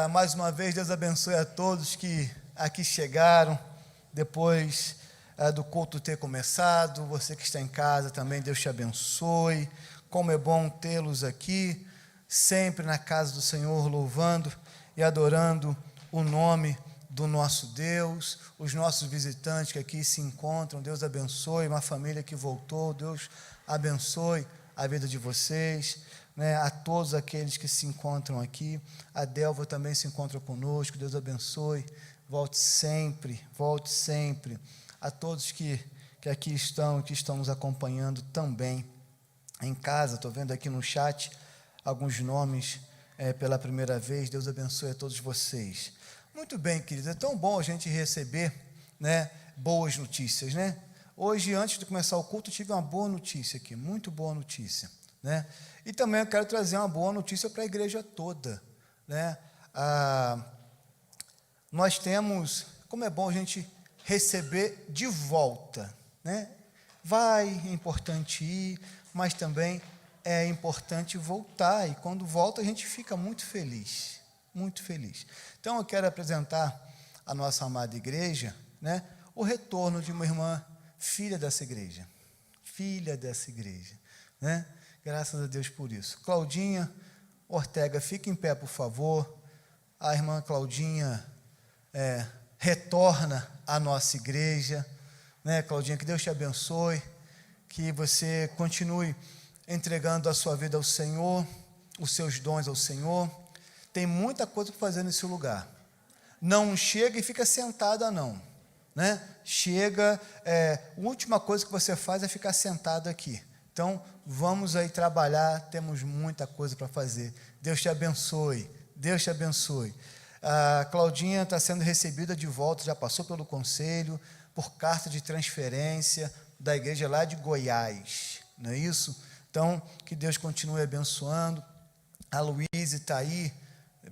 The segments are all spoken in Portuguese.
Mais uma vez, Deus abençoe a todos que aqui chegaram, depois do culto ter começado. Você que está em casa também, Deus te abençoe. Como é bom tê-los aqui, sempre na casa do Senhor, louvando e adorando o nome do nosso Deus. Os nossos visitantes que aqui se encontram, Deus abençoe. Uma família que voltou, Deus abençoe a vida de vocês. A todos aqueles que se encontram aqui, a Delva também se encontra conosco, Deus abençoe, volte sempre, a todos que aqui estão, que estão nos acompanhando também em casa. Estou vendo aqui no chat alguns nomes pela primeira vez, Deus abençoe a todos vocês. Muito bem, queridos, é tão bom a gente receber, boas notícias, Hoje, antes de começar o culto, tive uma boa notícia aqui, muito boa notícia, E também eu quero trazer uma boa notícia para a igreja toda, Nós temos, como é bom a gente receber de volta, é importante ir, mas também é importante voltar, e quando volta a gente fica muito feliz, Então eu quero apresentar a nossa amada igreja, o retorno de uma irmã, filha dessa igreja, Graças a Deus por isso. Claudinha Ortega, fique em pé, por favor. A irmã Claudinha retorna à nossa igreja. Claudinha, que Deus te abençoe, que você continue entregando a sua vida ao Senhor, os seus dons ao Senhor. Tem muita coisa para fazer nesse lugar. Não chega e fica sentada, não. Chega, a última coisa que você faz é ficar sentado aqui. Então, vamos aí trabalhar, temos muita coisa para fazer. Deus te abençoe. A Claudinha está sendo recebida de volta, já passou pelo conselho, por carta de transferência da igreja lá de Goiás, não é isso? Então, que Deus continue abençoando. A Luísa está aí,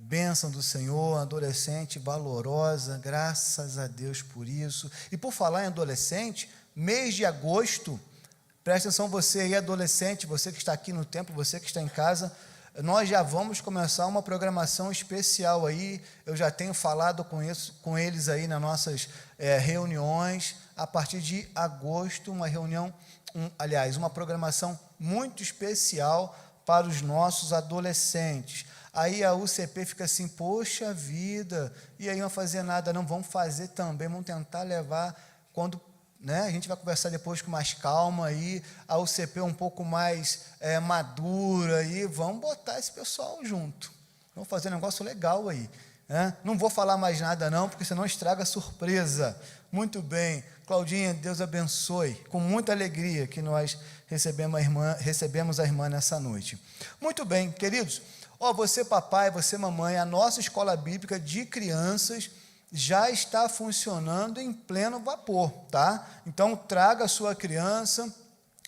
bênção do Senhor, adolescente valorosa, graças a Deus por isso. E por falar em adolescente, mês de agosto, presta atenção você aí, adolescente, você que está aqui no templo, você que está em casa, nós já vamos começar uma programação especial aí. Eu já tenho falado com eles aí nas nossas reuniões. A partir de agosto, uma programação muito especial para os nossos adolescentes. Aí a UCP fica assim, poxa vida, e aí não fazer nada, não, vamos fazer também, vamos tentar levar, quando a gente vai conversar depois com mais calma, aí, a UCP um pouco mais madura, e vamos botar esse pessoal junto, vamos fazer um negócio legal aí, Não vou falar mais nada não, porque senão estraga a surpresa. Muito bem, Claudinha, Deus abençoe, com muita alegria que nós recebemos a irmã nessa noite. Muito bem, queridos, você papai, você mamãe, a nossa escola bíblica de crianças já está funcionando em pleno vapor, tá? Então, traga a sua criança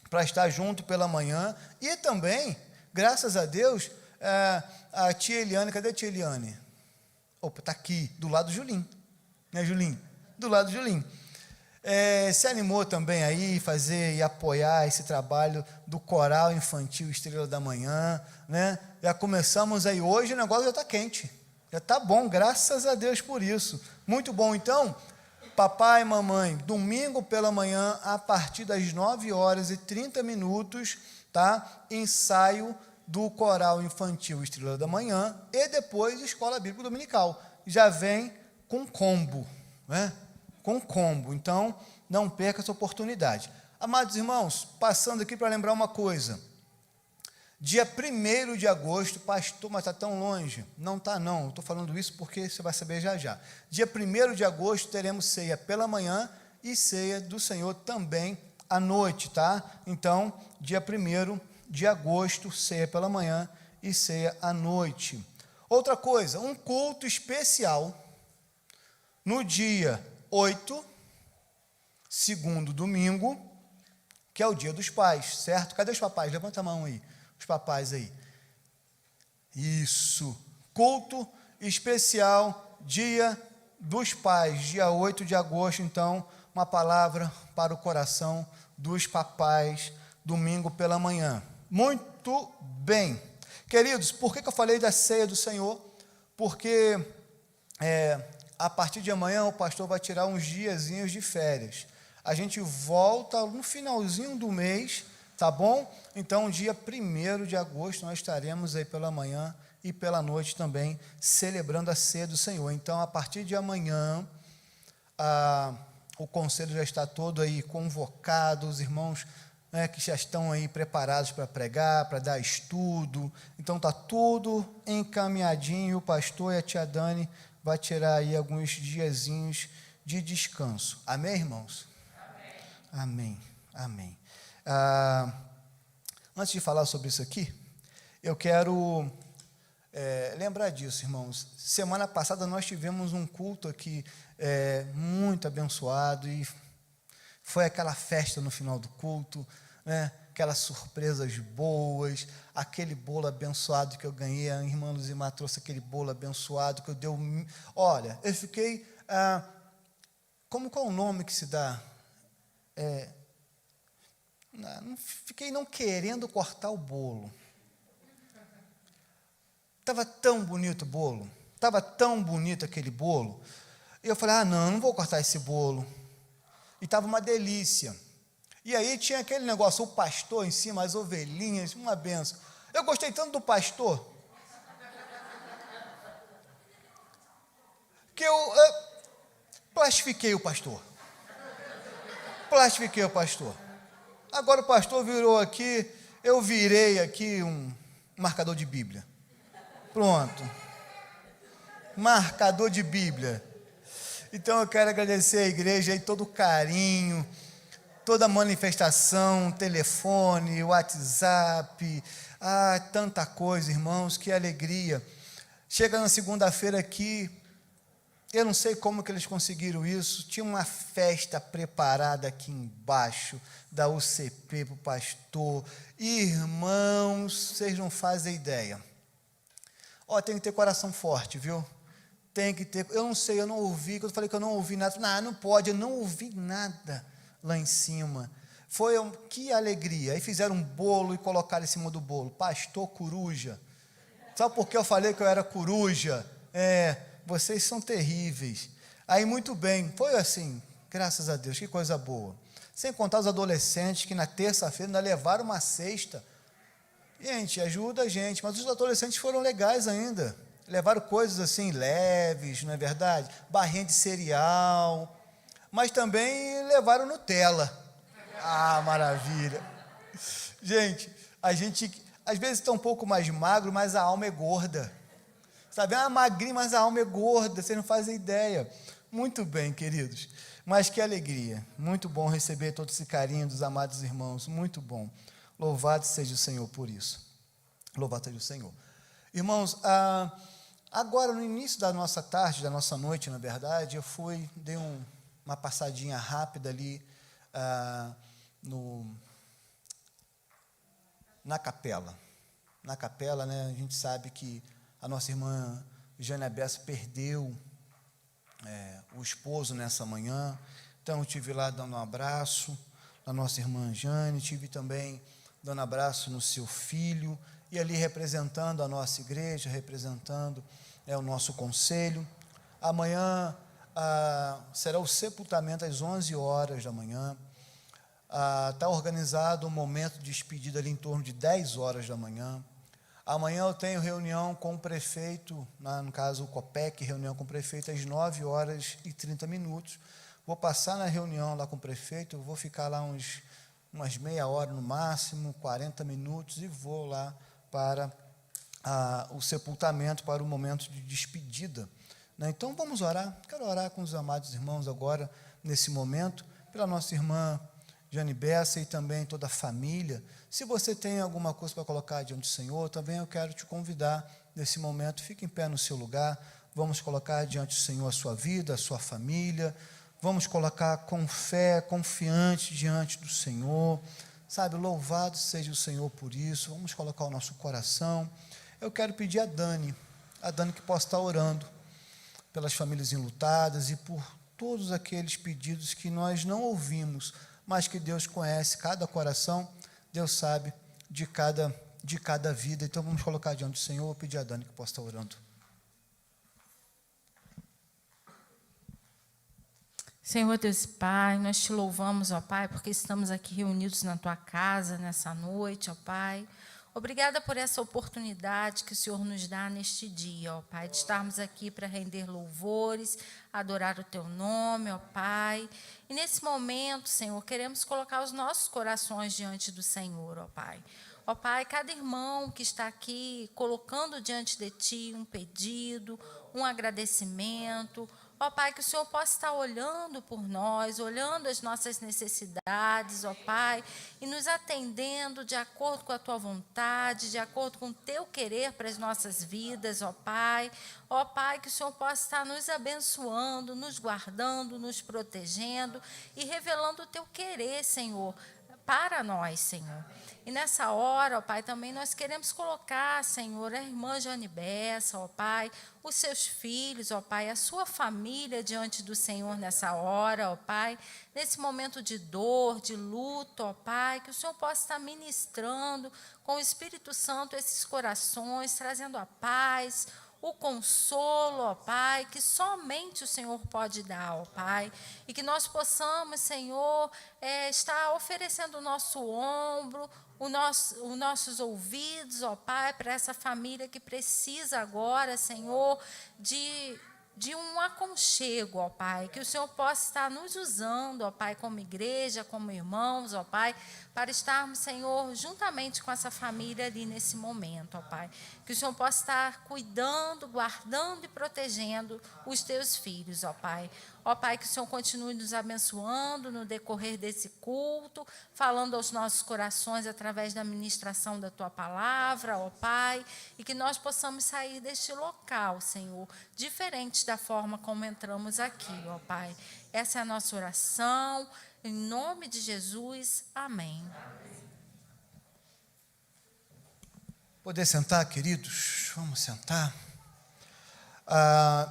para estar junto pela manhã, e também, graças a Deus, a tia Eliane, cadê a tia Eliane? Opa, está aqui, do lado do Julinho, Julinho? Do lado do Julinho. Se animou também aí, fazer e apoiar esse trabalho do coral infantil Estrela da Manhã, Já começamos aí hoje, o negócio já está quente. Já está bom, graças a Deus por isso. Muito bom. Então, papai e mamãe, domingo pela manhã, a partir das 9h30, tá? Ensaio do coral infantil Estrela da Manhã e depois Escola Bíblica Dominical. Já vem com combo, Com combo. Então, não perca essa oportunidade. Amados irmãos, passando aqui para lembrar uma coisa. Dia 1º de agosto, pastor, mas está tão longe. Não está não, estou falando isso porque você vai saber já já. Dia 1º de agosto teremos ceia pela manhã e ceia do Senhor também à noite, tá? Então, dia 1º de agosto, ceia pela manhã e ceia à noite. Outra coisa, um culto especial no dia 8, segundo domingo, que é o dia dos pais, certo? Cadê os papais? Levanta a mão aí. Os papais aí. Isso. Culto especial, dia dos pais, dia 8 de agosto, então, uma palavra para o coração dos papais, domingo pela manhã. Muito bem. Queridos, por que eu falei da ceia do Senhor? porque a partir de amanhã o pastor vai tirar uns diazinhos de férias. A gente volta no finalzinho do mês, tá bom? Então, dia 1º de agosto, nós estaremos aí pela manhã e pela noite também, celebrando a ceia do Senhor. Então, a partir de amanhã, o conselho já está todo aí convocado, os irmãos que já estão aí preparados para pregar, para dar estudo. Então, está tudo encaminhadinho, o pastor e a tia Dani vai tirar aí alguns diazinhos de descanso. Amém, irmãos? Amém. Amém. Antes de falar sobre isso aqui, eu quero lembrar disso, irmãos. Semana passada nós tivemos um culto aqui muito abençoado e foi aquela festa no final do culto, né? Aquelas surpresas boas, aquele bolo abençoado que eu ganhei, a irmã Luzimar trouxe aquele bolo abençoado que eu dei. Olha, eu fiquei, qual o nome que se dá? Fiquei não querendo cortar o bolo. Estava tão bonito o bolo, estava tão bonito aquele bolo, e eu falei, não vou cortar esse bolo, e estava uma delícia, e aí tinha aquele negócio, o pastor em cima, as ovelhinhas, uma benção. Eu gostei tanto do pastor, que eu plastifiquei o pastor, agora o pastor virou aqui, eu virei aqui um marcador de Bíblia. Pronto. Marcador de Bíblia. Então eu quero agradecer a igreja aí, todo o carinho, toda a manifestação, telefone, WhatsApp, tanta coisa, irmãos, que alegria. Chega na segunda-feira aqui, eu não sei como que eles conseguiram isso, tinha uma festa preparada aqui embaixo, da UCP para o pastor. Irmãos, vocês não fazem ideia. Tem que ter coração forte, viu? Tem que ter. Eu não sei, eu não ouvi. Quando eu falei que eu não ouvi nada, não pode, eu não ouvi nada lá em cima. Que alegria. Aí fizeram um bolo e colocaram em cima do bolo. Pastor Coruja. Sabe por que eu falei que eu era coruja? Vocês são terríveis. Aí, muito bem. Foi assim, graças a Deus, que coisa boa. Sem contar os adolescentes que na terça-feira ainda levaram uma cesta. Gente, ajuda a gente, mas os adolescentes foram legais ainda, levaram coisas assim leves, não é verdade? Barrinha de cereal, mas também levaram Nutella. Maravilha. Gente, a gente às vezes está um pouco mais magro, mas a alma é gorda. Sabe, magrinho, mas a alma é gorda, vocês não fazem ideia. Muito bem, queridos, mas que alegria, muito bom receber todo esse carinho dos amados irmãos, muito bom. Louvado seja o Senhor por isso. Louvado seja o Senhor. Irmãos, agora no início da nossa tarde, da nossa noite, na verdade, eu dei uma passadinha rápida ali na capela. Na capela, né, a gente sabe que a nossa irmã Jane Bessa perdeu o esposo nessa manhã, então eu estive lá dando um abraço na nossa irmã Jane, estive também dando abraço no seu filho, e ali representando a nossa igreja, representando o nosso conselho. Amanhã será o sepultamento às 11 horas da manhã. Está organizado um momento de despedida ali em torno de 10 horas da manhã. Amanhã eu tenho reunião com o prefeito, no caso o COPEC, reunião com o prefeito às 9 horas e 30 minutos. Vou passar na reunião lá com o prefeito, vou ficar lá umas meia hora no máximo, 40 minutos, e vou lá para o sepultamento, para o momento de despedida. Então vamos orar. Quero orar com os amados irmãos agora, nesse momento, pela nossa irmã Jane Bessa e também toda a família. Se você tem alguma coisa para colocar diante do Senhor, também eu quero te convidar nesse momento, fique em pé no seu lugar, vamos colocar diante do Senhor a sua vida, a sua família, vamos colocar com fé, confiante diante do Senhor, sabe, louvado seja o Senhor por isso, vamos colocar o nosso coração. Eu quero pedir a Dani que possa estar orando pelas famílias enlutadas e por todos aqueles pedidos que nós não ouvimos, mas que Deus conhece cada coração, Deus sabe de cada vida. Então vamos colocar diante do Senhor, pedir a Dani que possa estar orando. Senhor Deus e Pai, nós te louvamos, ó Pai, porque estamos aqui reunidos na Tua casa nessa noite, ó Pai. Obrigada por essa oportunidade que o Senhor nos dá neste dia, ó Pai, de estarmos aqui para render louvores, adorar o Teu nome, ó Pai. E nesse momento, Senhor, queremos colocar os nossos corações diante do Senhor, ó Pai. Ó Pai, cada irmão que está aqui colocando diante de Ti um pedido, um agradecimento. Ó Pai, que o Senhor possa estar olhando por nós, olhando as nossas necessidades, ó Pai, e nos atendendo de acordo com a Tua vontade, de acordo com o Teu querer para as nossas vidas, ó Pai. Ó Pai, que o Senhor possa estar nos abençoando, nos guardando, nos protegendo e revelando o Teu querer, Senhor, para nós, Senhor. E nessa hora, ó Pai, também nós queremos colocar, Senhor, a irmã Jane Bessa, ó Pai, os seus filhos, ó Pai, a sua família diante do Senhor nessa hora, ó Pai, nesse momento de dor, de luto, ó Pai, que o Senhor possa estar ministrando com o Espírito Santo esses corações, trazendo a paz, o consolo, ó Pai, que somente o Senhor pode dar, ó Pai, e que nós possamos, Senhor, estar oferecendo o nosso ombro, os nossos ouvidos, ó Pai, para essa família que precisa agora, Senhor, de um aconchego, ó Pai, que o Senhor possa estar nos usando, ó Pai, como igreja, como irmãos, ó Pai, para estarmos, Senhor, juntamente com essa família ali nesse momento, ó Pai. Que o Senhor possa estar cuidando, guardando e protegendo os teus filhos, ó Pai. Ó Pai, que o Senhor continue nos abençoando no decorrer desse culto, falando aos nossos corações através da ministração da Tua palavra, ó Pai, e que nós possamos sair deste local, Senhor, diferente da forma como entramos aqui, ó Pai. Essa é a nossa oração, em nome de Jesus, amém. Poder sentar, queridos? Vamos sentar.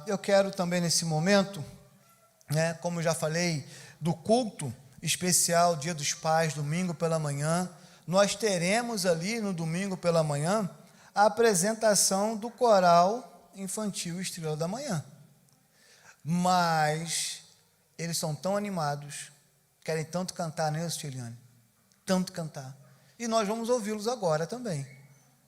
Eu quero também, nesse momento, como eu já falei, do culto especial Dia dos Pais, domingo pela manhã, nós teremos ali no domingo pela manhã a apresentação do coral infantil Estrela da Manhã. Mas eles são tão animados, querem tanto cantar, né, Eliane? Tanto cantar. E nós vamos ouvi-los agora também,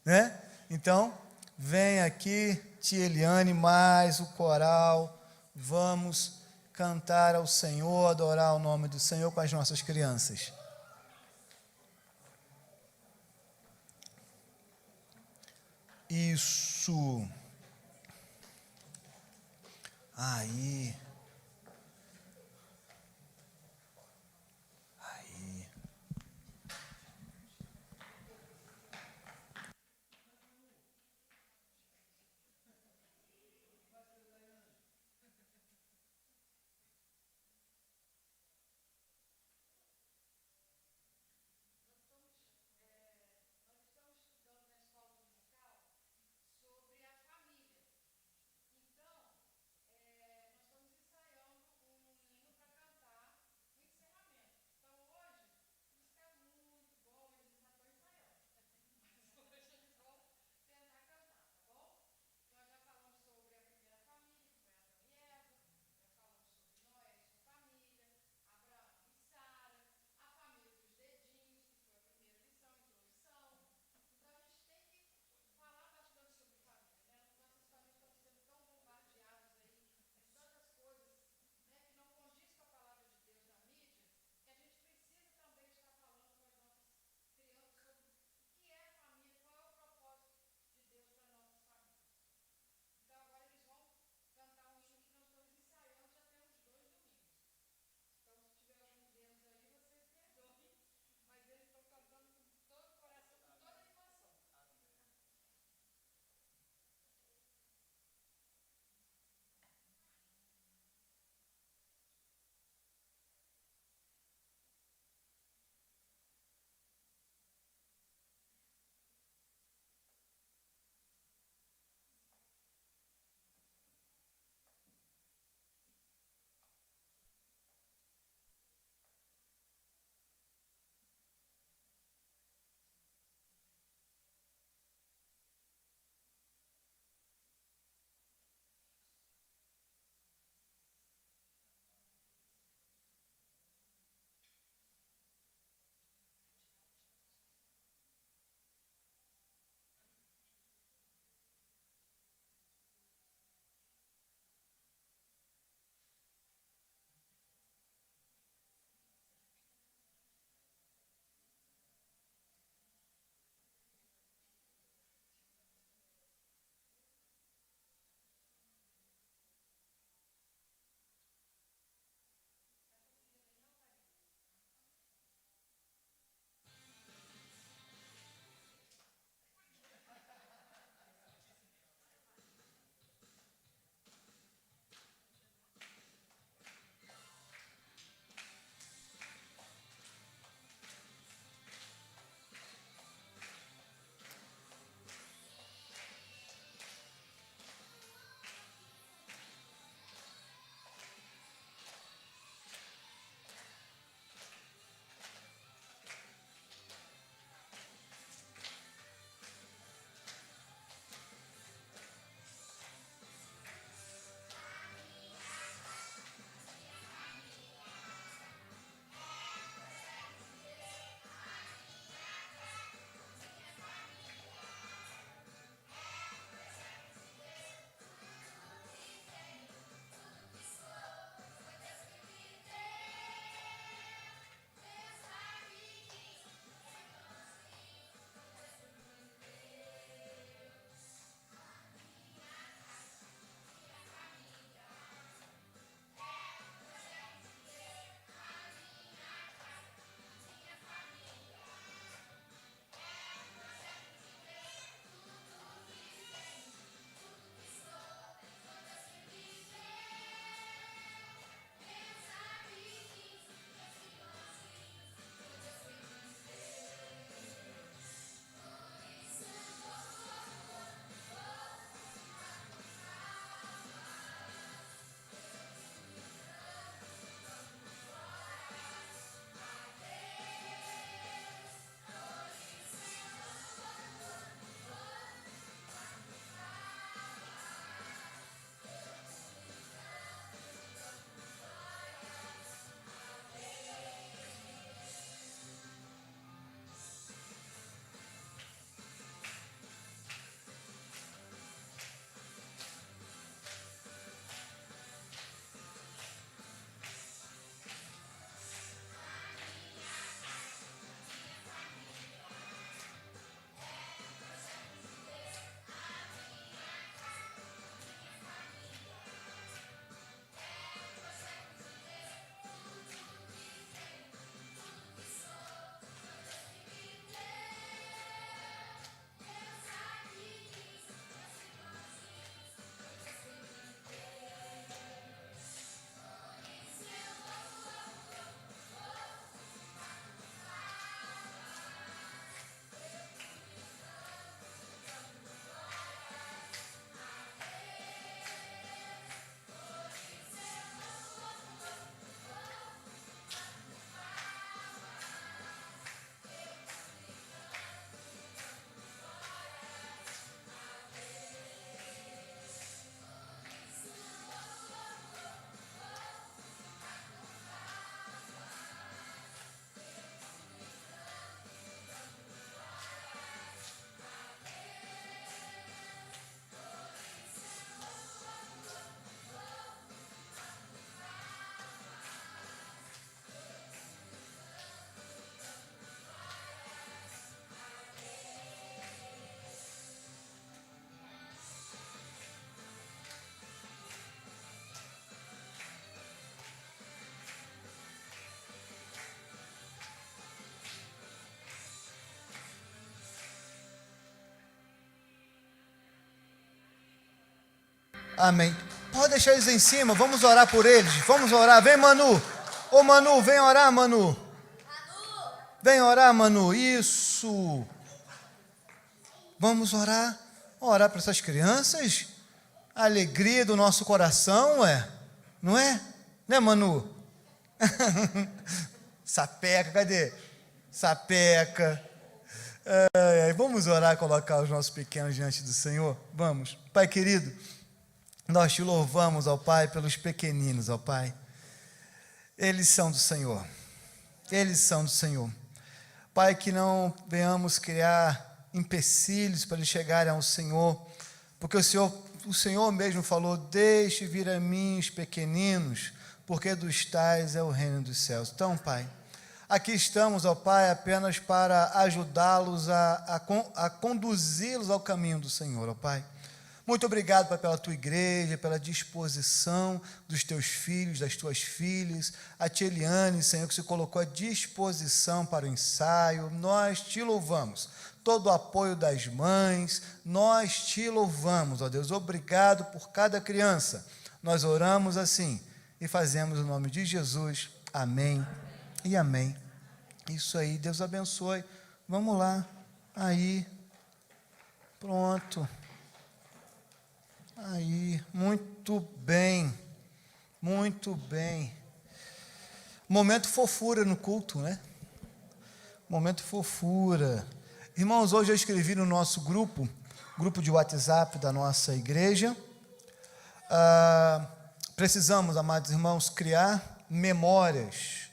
né? Então, vem aqui, tia Eliane, mais o coral, vamos cantar ao Senhor, adorar o nome do Senhor com as nossas crianças. Isso. Aí. Amém. Pode deixar eles em cima, vamos orar por eles. Vamos orar. Vem, Manu. Ô, Manu, vem orar, Manu. Vem orar, Manu. Isso. Vamos orar. Orar para essas crianças. A alegria do nosso coração, não é? Né, Manu? Sapeca, cadê? Sapeca. Vamos orar, colocar os nossos pequenos diante do Senhor? Vamos. Pai querido, nós te louvamos, ó Pai, pelos pequeninos, ó Pai. Eles são do Senhor. Eles são do Senhor. Pai, que não venhamos criar empecilhos para eles chegarem ao Senhor, porque o Senhor mesmo falou: deixe vir a mim os pequeninos, porque dos tais é o reino dos céus. Então, Pai, aqui estamos, ó Pai, apenas para ajudá-los a conduzi-los ao caminho do Senhor, ó Pai. Muito obrigado, Pai, pela tua igreja, pela disposição dos teus filhos, das tuas filhas, a tia Eliane, Senhor, que se colocou à disposição para o ensaio. Nós te louvamos. Todo o apoio das mães, nós te louvamos, ó Deus. Obrigado por cada criança. Nós oramos assim e fazemos o nome de Jesus. Amém e amém. Isso aí, Deus abençoe. Vamos lá. Aí. Pronto. Aí, muito bem, muito bem. Momento fofura no culto, né? Momento fofura. Irmãos, hoje eu escrevi no nosso grupo de WhatsApp da nossa igreja. Precisamos, amados irmãos, criar memórias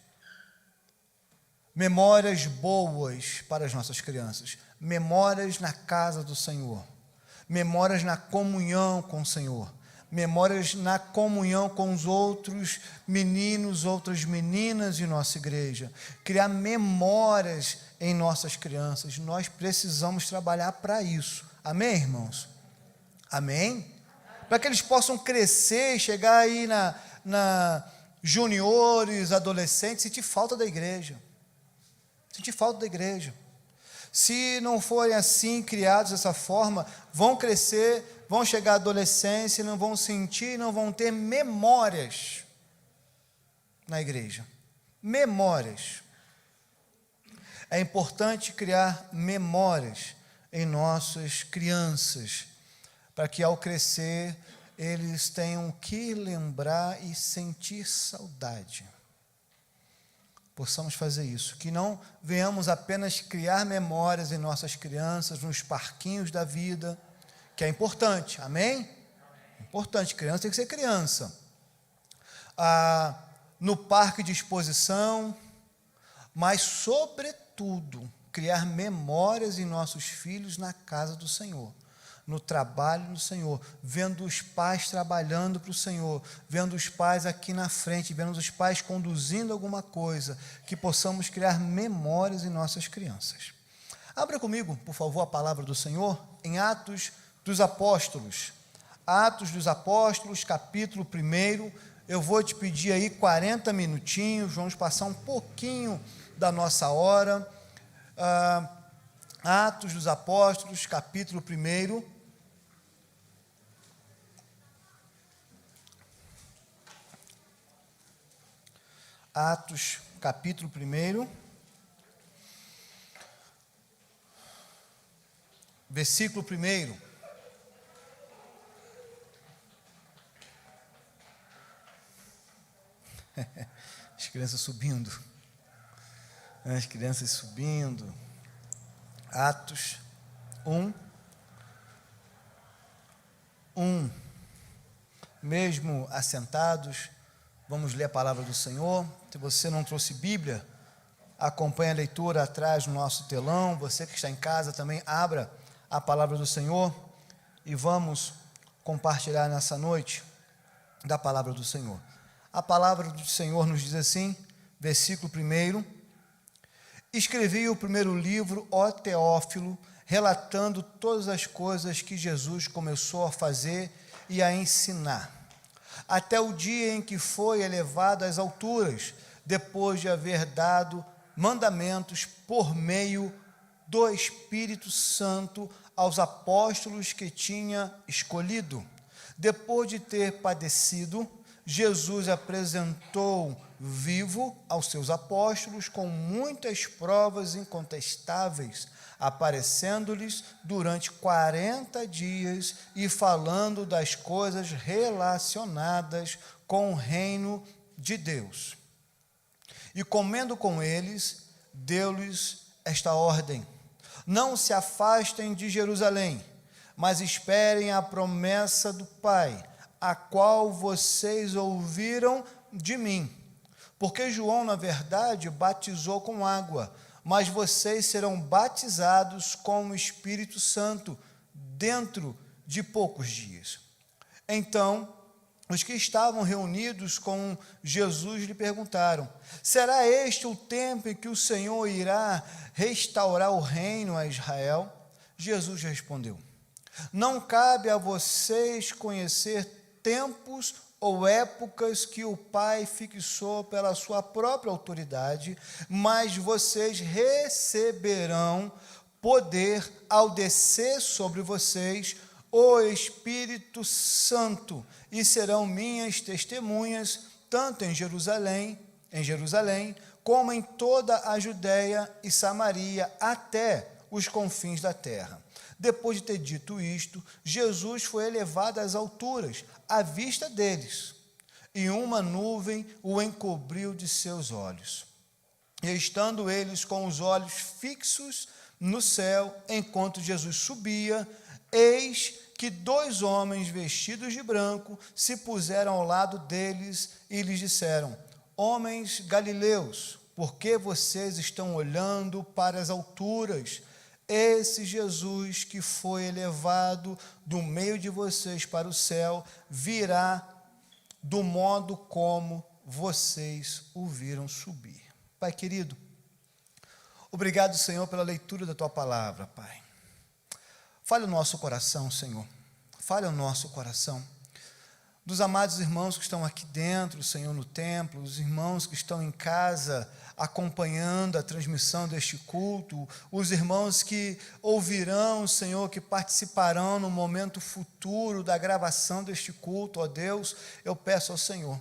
boas para as nossas crianças, memórias na casa do Senhor. Memórias na comunhão com o Senhor, memórias na comunhão com os outros meninos, outras meninas de nossa igreja, criar memórias em nossas crianças. Nós precisamos trabalhar para isso, amém, irmãos? Amém? Para que eles possam crescer e chegar aí na juniores, adolescentes, sentir falta da igreja, Se não forem assim, criados dessa forma, vão crescer, vão chegar à adolescência, não vão sentir, não vão ter memórias na igreja. Memórias. É importante criar memórias em nossas crianças, para que ao crescer, eles tenham que lembrar e sentir saudade. Possamos fazer isso, que não venhamos apenas criar memórias em nossas crianças, nos parquinhos da vida, que é importante, amém? Importante, criança tem que ser criança. No parque de exposição, mas, sobretudo, criar memórias em nossos filhos na casa do Senhor, no trabalho do Senhor, vendo os pais trabalhando para o Senhor, vendo os pais aqui na frente, vendo os pais conduzindo alguma coisa, que possamos criar memórias em nossas crianças. Abra comigo, por favor, a palavra do Senhor em Atos dos Apóstolos. Atos dos Apóstolos, capítulo 1. Eu vou te pedir aí 40 minutinhos, vamos passar um pouquinho da nossa hora. Atos dos Apóstolos, capítulo 1. Atos, capítulo 1, versículo 1. As crianças subindo. Atos 1. Mesmo assentados, vamos ler a palavra do Senhor. Se você não trouxe Bíblia, acompanhe a leitura atrás do nosso telão. Você que está em casa também, abra a palavra do Senhor e vamos compartilhar nessa noite da palavra do Senhor. A palavra do Senhor nos diz assim, versículo 1: escrevi o primeiro livro, ó Teófilo, relatando todas as coisas que Jesus começou a fazer e a ensinar, até o dia em que foi elevado às alturas, depois de haver dado mandamentos por meio do Espírito Santo aos apóstolos que tinha escolhido, Depois de ter padecido, Jesus apresentou vivo aos seus apóstolos com muitas provas incontestáveis, aparecendo-lhes durante 40 dias e falando das coisas relacionadas com o reino de Deus. E comendo com eles, deu-lhes esta ordem: não se afastem de Jerusalém, mas esperem a promessa do Pai, a qual vocês ouviram de mim. Porque João, na verdade, batizou com água, mas vocês serão batizados com o Espírito Santo dentro de poucos dias. Então, os que estavam reunidos com Jesus lhe perguntaram: será este o tempo em que o Senhor irá restaurar o reino a Israel? Jesus respondeu: não cabe a vocês conhecer tempos ou épocas que o Pai fixou pela sua própria autoridade, mas vocês receberão poder ao descer sobre vocês o Espírito Santo, e serão minhas testemunhas, tanto em Jerusalém, como em toda a Judéia e Samaria, até os confins da terra. Depois de ter dito isto, Jesus foi elevado às alturas, à vista deles, e uma nuvem o encobriu de seus olhos. E estando eles com os olhos fixos no céu, enquanto Jesus subia, eis que 2 homens vestidos de branco se puseram ao lado deles e lhes disseram: homens galileus, por que vocês estão olhando para as alturas? Esse Jesus que foi elevado do meio de vocês para o céu, virá do modo como vocês o viram subir. Pai querido, obrigado, Senhor, pela leitura da Tua palavra, Pai. Fale o nosso coração, Senhor. Fale o nosso coração. Dos amados irmãos que estão aqui dentro, Senhor, no templo, os irmãos que estão em casa acompanhando a transmissão deste culto, os irmãos que ouvirão, Senhor, que participarão no momento futuro da gravação deste culto, ó Deus, eu peço ao Senhor,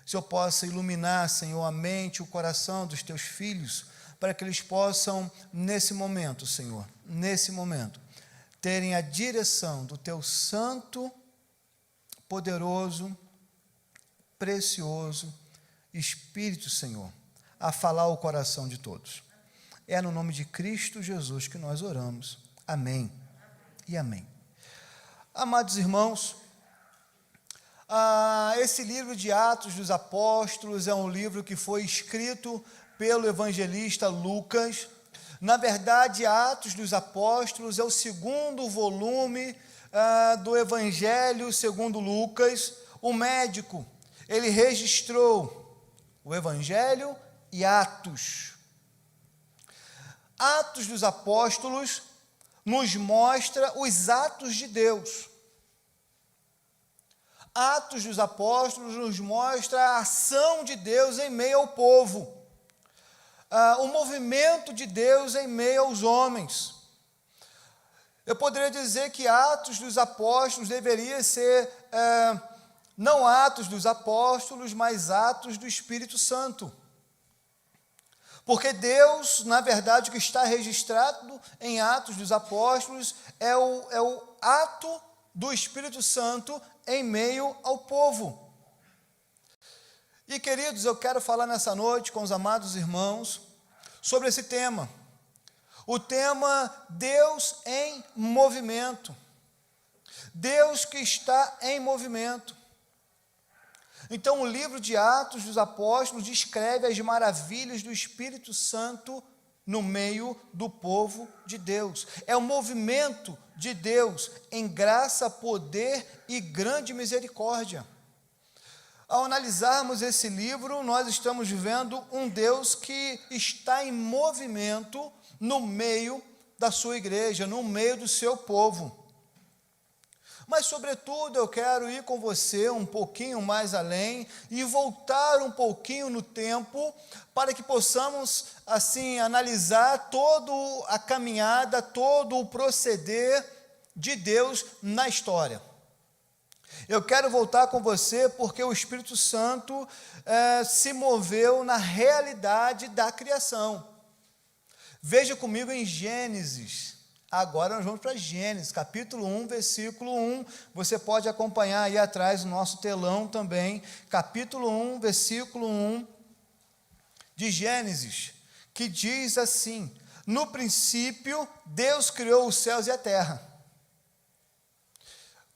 se eu possa iluminar, Senhor, a mente e o coração dos Teus filhos, para que eles possam, nesse momento, Senhor, nesse momento, terem a direção do Teu santo, poderoso, precioso Espírito, Senhor, a falar o coração de todos. É no nome de Cristo Jesus que nós oramos. Amém e amém. Amados irmãos, esse livro de Atos dos Apóstolos é um livro que foi escrito pelo evangelista Lucas. Na verdade, Atos dos Apóstolos é o 2º volume do Evangelho segundo Lucas. O médico, ele registrou o Evangelho e Atos. Atos dos Apóstolos nos mostra os atos de Deus. Atos dos Apóstolos nos mostra a ação de Deus em meio ao povo. O movimento de Deus em meio aos homens. Eu poderia dizer que Atos dos Apóstolos deveria ser, não Atos dos Apóstolos, mas Atos do Espírito Santo. Porque Deus, na verdade, o que está registrado em Atos dos Apóstolos é o ato do Espírito Santo em meio ao povo. E, queridos, eu quero falar nessa noite com os amados irmãos sobre esse tema. O tema Deus em movimento. Deus que está em movimento. Então, o livro de Atos dos Apóstolos descreve as maravilhas do Espírito Santo no meio do povo de Deus. É o movimento de Deus em graça, poder e grande misericórdia. Ao analisarmos esse livro, nós estamos vendo um Deus que está em movimento no meio da sua igreja, no meio do seu povo. Mas, sobretudo, eu quero ir com você um pouquinho mais além e voltar um pouquinho no tempo para que possamos, assim, analisar toda a caminhada, todo o proceder de Deus na história. Eu quero voltar com você porque o Espírito Santo se moveu na realidade da criação. Veja comigo em Gênesis. Agora nós vamos para Gênesis, capítulo 1, versículo 1. Você pode acompanhar aí atrás no nosso telão também. Capítulo 1, versículo 1 de Gênesis, que diz assim: no princípio, Deus criou os céus e a terra.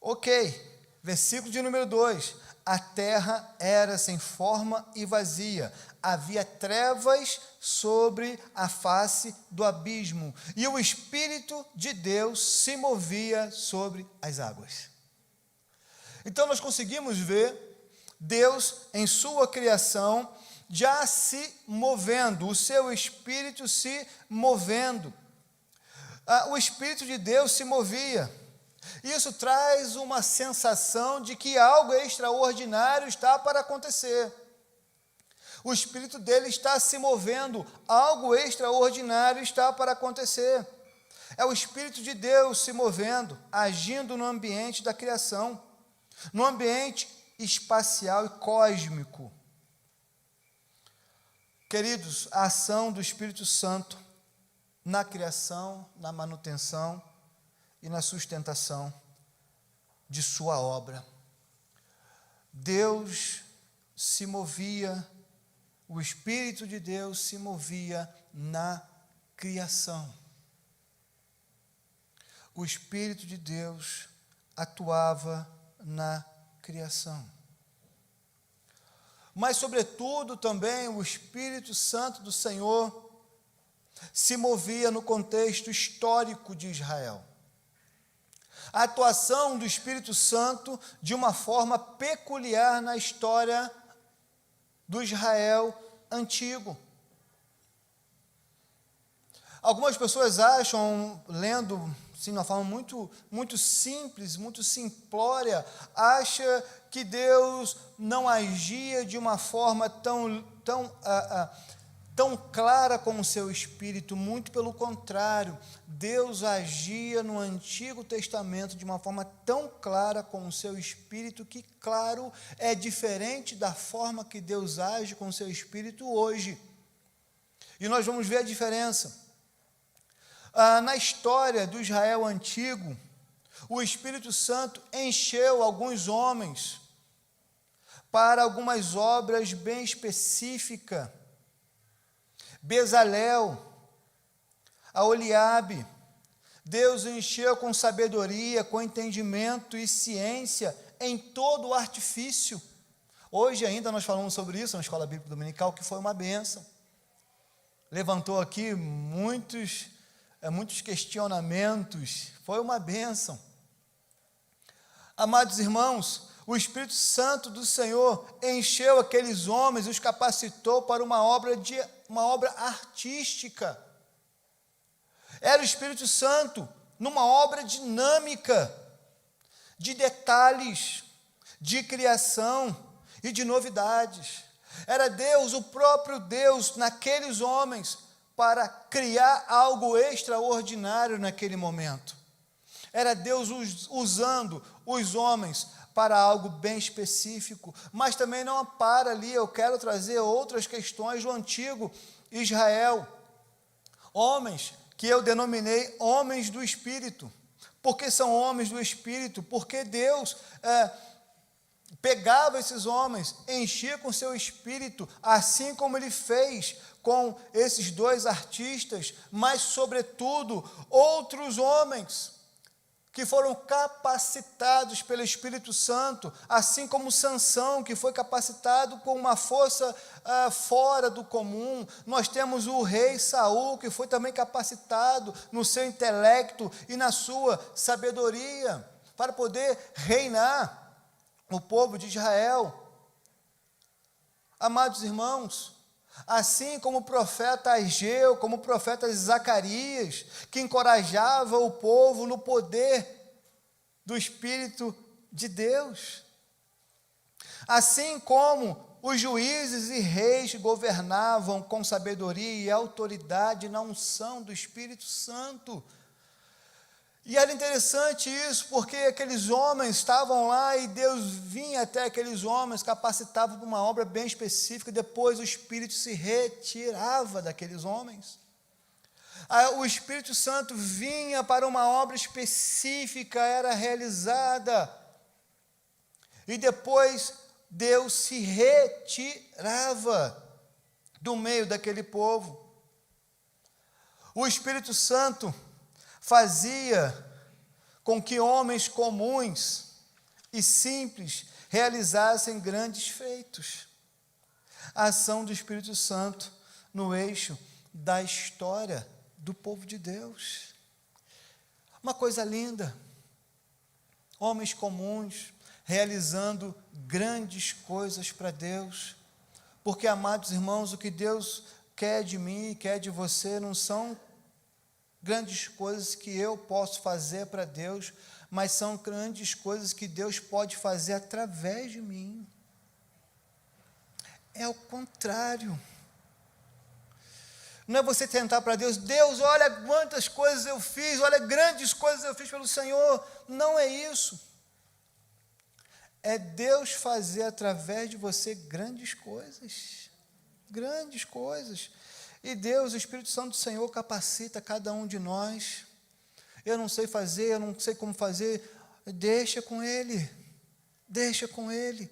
Ok. Versículo de número 2, a terra era sem forma e vazia, havia trevas sobre a face do abismo, e o Espírito de Deus se movia sobre as águas. Então nós conseguimos ver Deus em sua criação já se movendo, o seu Espírito se movendo. O Espírito de Deus se movia. Isso traz uma sensação de que algo extraordinário está para acontecer. O Espírito dele está se movendo, algo extraordinário está para acontecer. É o Espírito de Deus se movendo, agindo no ambiente da criação, no ambiente espacial e cósmico. Queridos, a ação do Espírito Santo na criação, na manutenção e na sustentação de sua obra. Deus se movia, o Espírito de Deus se movia na criação. O Espírito de Deus atuava na criação. Mas, sobretudo, também o Espírito Santo do Senhor se movia no contexto histórico de Israel. A atuação do Espírito Santo de uma forma peculiar na história do Israel antigo. Algumas pessoas acham, lendo assim, de uma forma muito simples, muito simplória, acha que Deus não agia de uma forma tão clara com o seu Espírito. Muito pelo contrário, Deus agia no Antigo Testamento de uma forma tão clara com o seu Espírito que, claro, é diferente da forma que Deus age com o seu Espírito hoje. E nós vamos ver a diferença. Na história do Israel antigo, o Espírito Santo encheu alguns homens para algumas obras bem específicas. Bezalel, Aholiabe, Deus o encheu com sabedoria, com entendimento e ciência em todo o artifício. Hoje ainda nós falamos sobre isso na Escola Bíblica Dominical, que foi uma bênção. Levantou aqui muitos questionamentos, foi uma bênção. Amados irmãos, o Espírito Santo do Senhor encheu aqueles homens, os capacitou para uma obra artística. Era o Espírito Santo numa obra dinâmica, de detalhes, de criação e de novidades. Era Deus, o próprio Deus, naqueles homens, para criar algo extraordinário naquele momento. Era Deus usando os homens para algo bem específico, mas também não para ali. Eu quero trazer outras questões do antigo Israel. Homens que eu denominei homens do Espírito. Por que são homens do Espírito? Porque Deus pegava esses homens, enchia com seu Espírito, assim como Ele fez com esses dois artistas, mas, sobretudo, outros homens que foram capacitados pelo Espírito Santo, assim como Sansão, que foi capacitado com uma força fora do comum. Nós temos o rei Saul, que foi também capacitado no seu intelecto e na sua sabedoria, para poder reinar o povo de Israel. Amados irmãos, assim como o profeta Ageu, como o profeta Zacarias, que encorajava o povo no poder do Espírito de Deus. Assim como os juízes e reis governavam com sabedoria e autoridade na unção do Espírito Santo. E era interessante isso, porque aqueles homens estavam lá e Deus vinha até aqueles homens, capacitava para uma obra bem específica, depois o Espírito se retirava daqueles homens. O Espírito Santo vinha para uma obra específica, era realizada, e depois Deus se retirava do meio daquele povo. O Espírito Santo fazia com que homens comuns e simples realizassem grandes feitos. A ação do Espírito Santo no eixo da história do povo de Deus. Uma coisa linda. Homens comuns realizando grandes coisas para Deus. Porque, amados irmãos, o que Deus quer de mim e quer de você não são grandes coisas que eu posso fazer para Deus, mas são grandes coisas que Deus pode fazer através de mim. É o contrário. Não é você tentar para Deus, Deus, olha quantas coisas eu fiz, olha grandes coisas eu fiz pelo Senhor. Não é isso. É Deus fazer através de você grandes coisas. Grandes coisas. E Deus, o Espírito Santo do Senhor, capacita cada um de nós. Eu não sei fazer, eu não sei como fazer. Deixa com Ele. Deixa com Ele.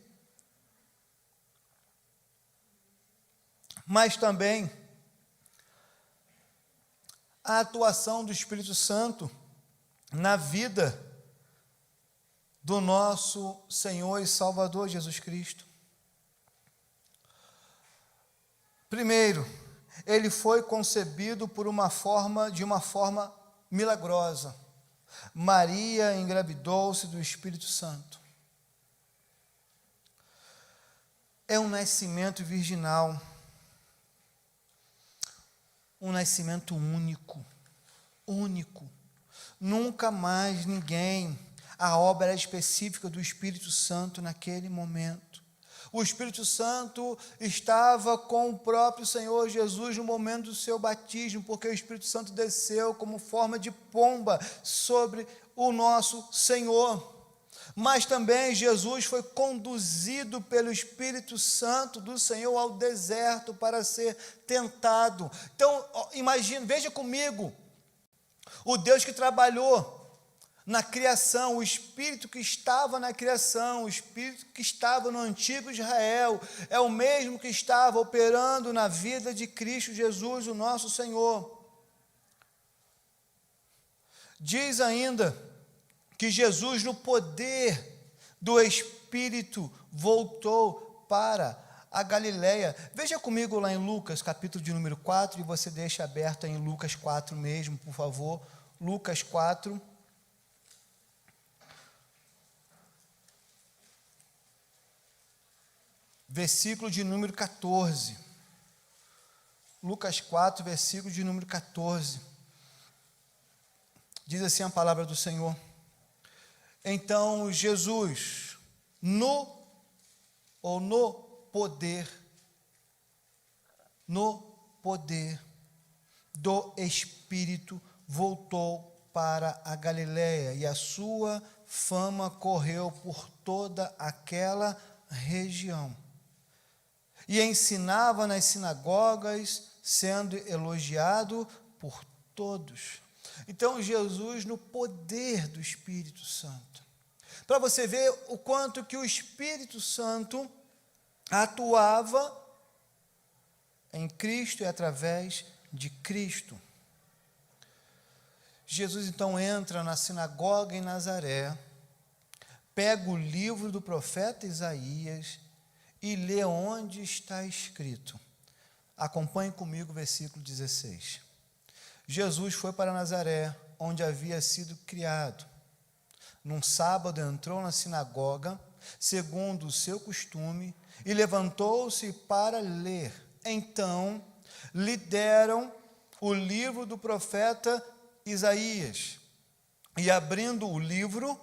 Mas também a atuação do Espírito Santo na vida do nosso Senhor e Salvador Jesus Cristo. Primeiro, ele foi concebido de uma forma milagrosa. Maria engravidou-se do Espírito Santo. É um nascimento virginal, um nascimento único. Nunca mais ninguém. A obra era específica do Espírito Santo naquele momento. O Espírito Santo estava com o próprio Senhor Jesus no momento do seu batismo, porque o Espírito Santo desceu como forma de pomba sobre o nosso Senhor. Mas também Jesus foi conduzido pelo Espírito Santo do Senhor ao deserto para ser tentado. Então, imagina, veja comigo, o Deus que trabalhou na criação, o Espírito que estava na criação, o Espírito que estava no antigo Israel, é o mesmo que estava operando na vida de Cristo Jesus, o nosso Senhor. Diz ainda que Jesus, no poder do Espírito, voltou para a Galileia. Veja comigo lá em Lucas, capítulo de número 4, e você deixa aberto em Lucas 4 mesmo, por favor. Lucas 4. Versículo de número 14. Lucas 4, versículo de número 14. Diz assim a palavra do Senhor. Então Jesus, no poder do Espírito, voltou para a Galileia, e a sua fama correu por toda aquela região. E ensinava nas sinagogas, sendo elogiado por todos. Então, Jesus no poder do Espírito Santo. Para você ver o quanto que o Espírito Santo atuava em Cristo e através de Cristo. Jesus então entra na sinagoga em Nazaré, pega o livro do profeta Isaías e lê onde está escrito. Acompanhe comigo o versículo 16. Jesus foi para Nazaré, onde havia sido criado. Num sábado entrou na sinagoga, segundo o seu costume, e levantou-se para ler. Então lhe deram o livro do profeta Isaías. E abrindo o livro,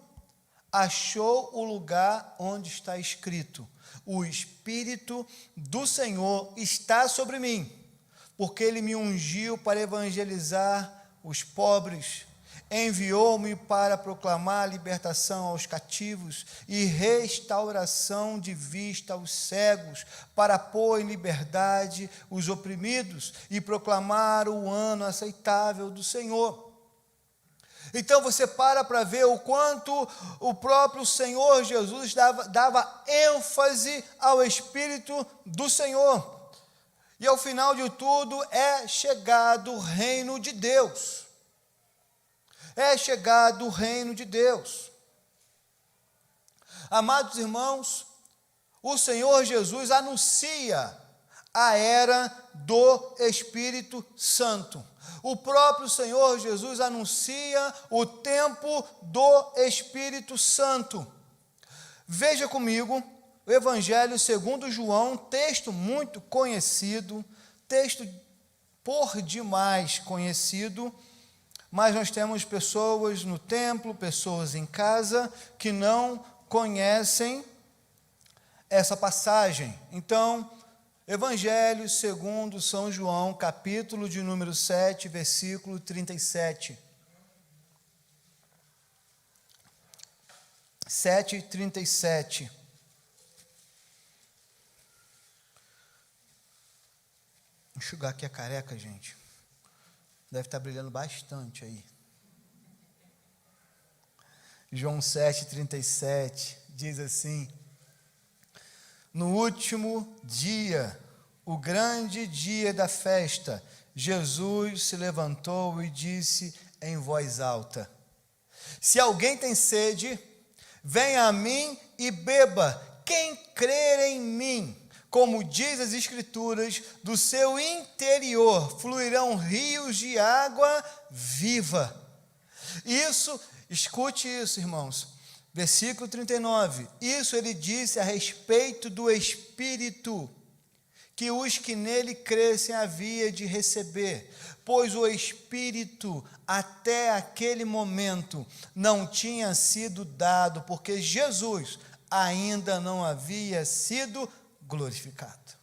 achou o lugar onde está escrito: o Espírito do Senhor está sobre mim, porque Ele me ungiu para evangelizar os pobres. Enviou-me para proclamar libertação aos cativos e restauração de vista aos cegos, para pôr em liberdade os oprimidos e proclamar o ano aceitável do Senhor. Então você para ver o quanto o próprio Senhor Jesus dava ênfase ao Espírito do Senhor. E ao final de tudo é chegado o reino de Deus. É chegado o reino de Deus. Amados irmãos, o Senhor Jesus anuncia a era do Espírito Santo. O próprio Senhor Jesus anuncia o tempo do Espírito Santo. Veja comigo o Evangelho segundo João, texto muito conhecido, texto por demais conhecido, mas nós temos pessoas no templo, pessoas em casa, que não conhecem essa passagem. Então, Evangelho segundo São João, capítulo de número 7, versículo 37. 7:37. Vou enxugar aqui a careca, gente. Deve estar brilhando bastante aí. João 7:37 diz assim: no último dia, o grande dia da festa, Jesus se levantou e disse em voz alta: se alguém tem sede, venha a mim e beba. Quem crer em mim, como diz as Escrituras, do seu interior fluirão rios de água viva. Isso, escute isso, irmãos. Versículo 39. Isso ele disse a respeito do Espírito, que os que nele crescem havia de receber, pois o Espírito até aquele momento não tinha sido dado, porque Jesus ainda não havia sido glorificado.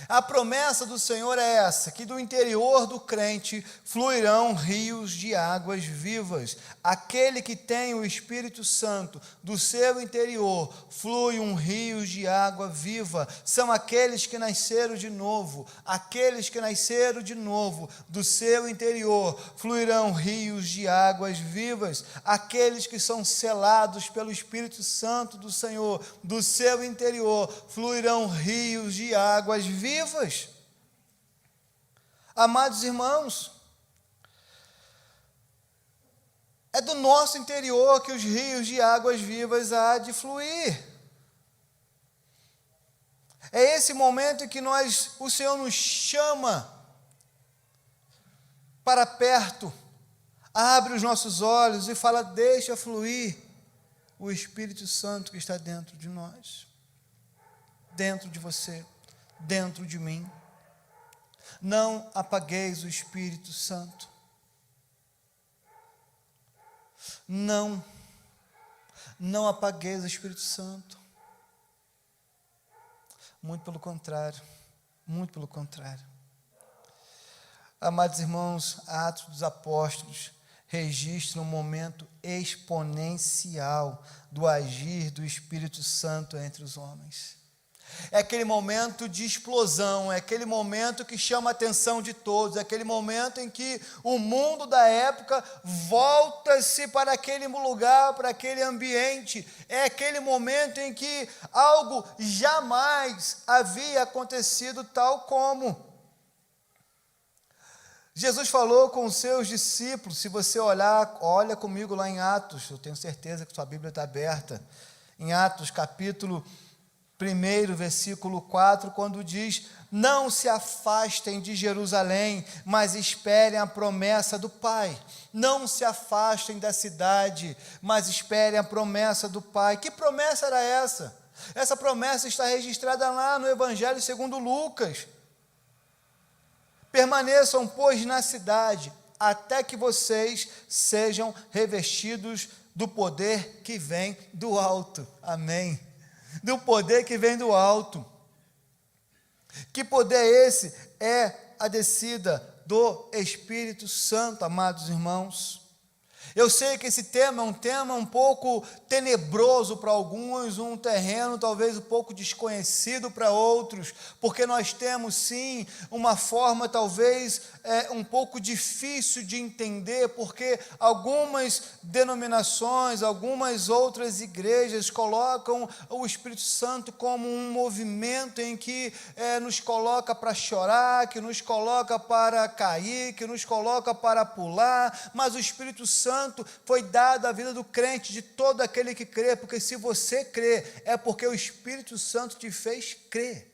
A promessa do Senhor é essa, que do interior do crente fluirão rios de águas vivas. Aquele que tem o Espírito Santo, do seu interior flui um rio de água viva. São aqueles que nasceram de novo. Aqueles que nasceram de novo, do seu interior fluirão rios de águas vivas. Aqueles que são selados pelo Espírito Santo do Senhor, do seu interior fluirão rios de águas vivas. Amados irmãos, é do nosso interior que os rios de águas vivas há de fluir. É esse momento em que o Senhor nos chama para perto, abre os nossos olhos e fala: deixa fluir o Espírito Santo que está dentro de nós, dentro de você, dentro de mim. Não apagueis o Espírito Santo. Não apagueis o Espírito Santo. Muito pelo contrário, muito pelo contrário. Amados irmãos, Atos dos Apóstolos registra um momento exponencial do agir do Espírito Santo entre os homens. É aquele momento de explosão, é aquele momento que chama a atenção de todos, é aquele momento em que o mundo da época volta-se para aquele lugar, para aquele ambiente. É aquele momento em que algo jamais havia acontecido tal como. Jesus falou com os seus discípulos. Se você olha comigo lá em Atos, eu tenho certeza que sua Bíblia está aberta, em Atos capítulo 1, versículo 4, quando diz: não se afastem de Jerusalém, mas esperem a promessa do Pai. Não se afastem da cidade, mas esperem a promessa do Pai. Que promessa era essa? Essa promessa está registrada lá no Evangelho segundo Lucas. Permaneçam, pois, na cidade, até que vocês sejam revestidos do poder que vem do alto. Amém. Do poder que vem do alto. Que poder é esse? É a descida do Espírito Santo, amados irmãos. Eu sei que esse tema é um tema um pouco tenebroso para alguns, um terreno talvez um pouco desconhecido para outros, porque nós temos sim uma forma talvez um pouco difícil de entender, porque algumas denominações, algumas outras igrejas colocam o Espírito Santo como um movimento em que nos coloca para chorar, que nos coloca para cair, que nos coloca para pular, mas o Espírito Santo foi dado à vida do crente, de todo aquele que crê, porque se você crê, é porque o Espírito Santo te fez crer.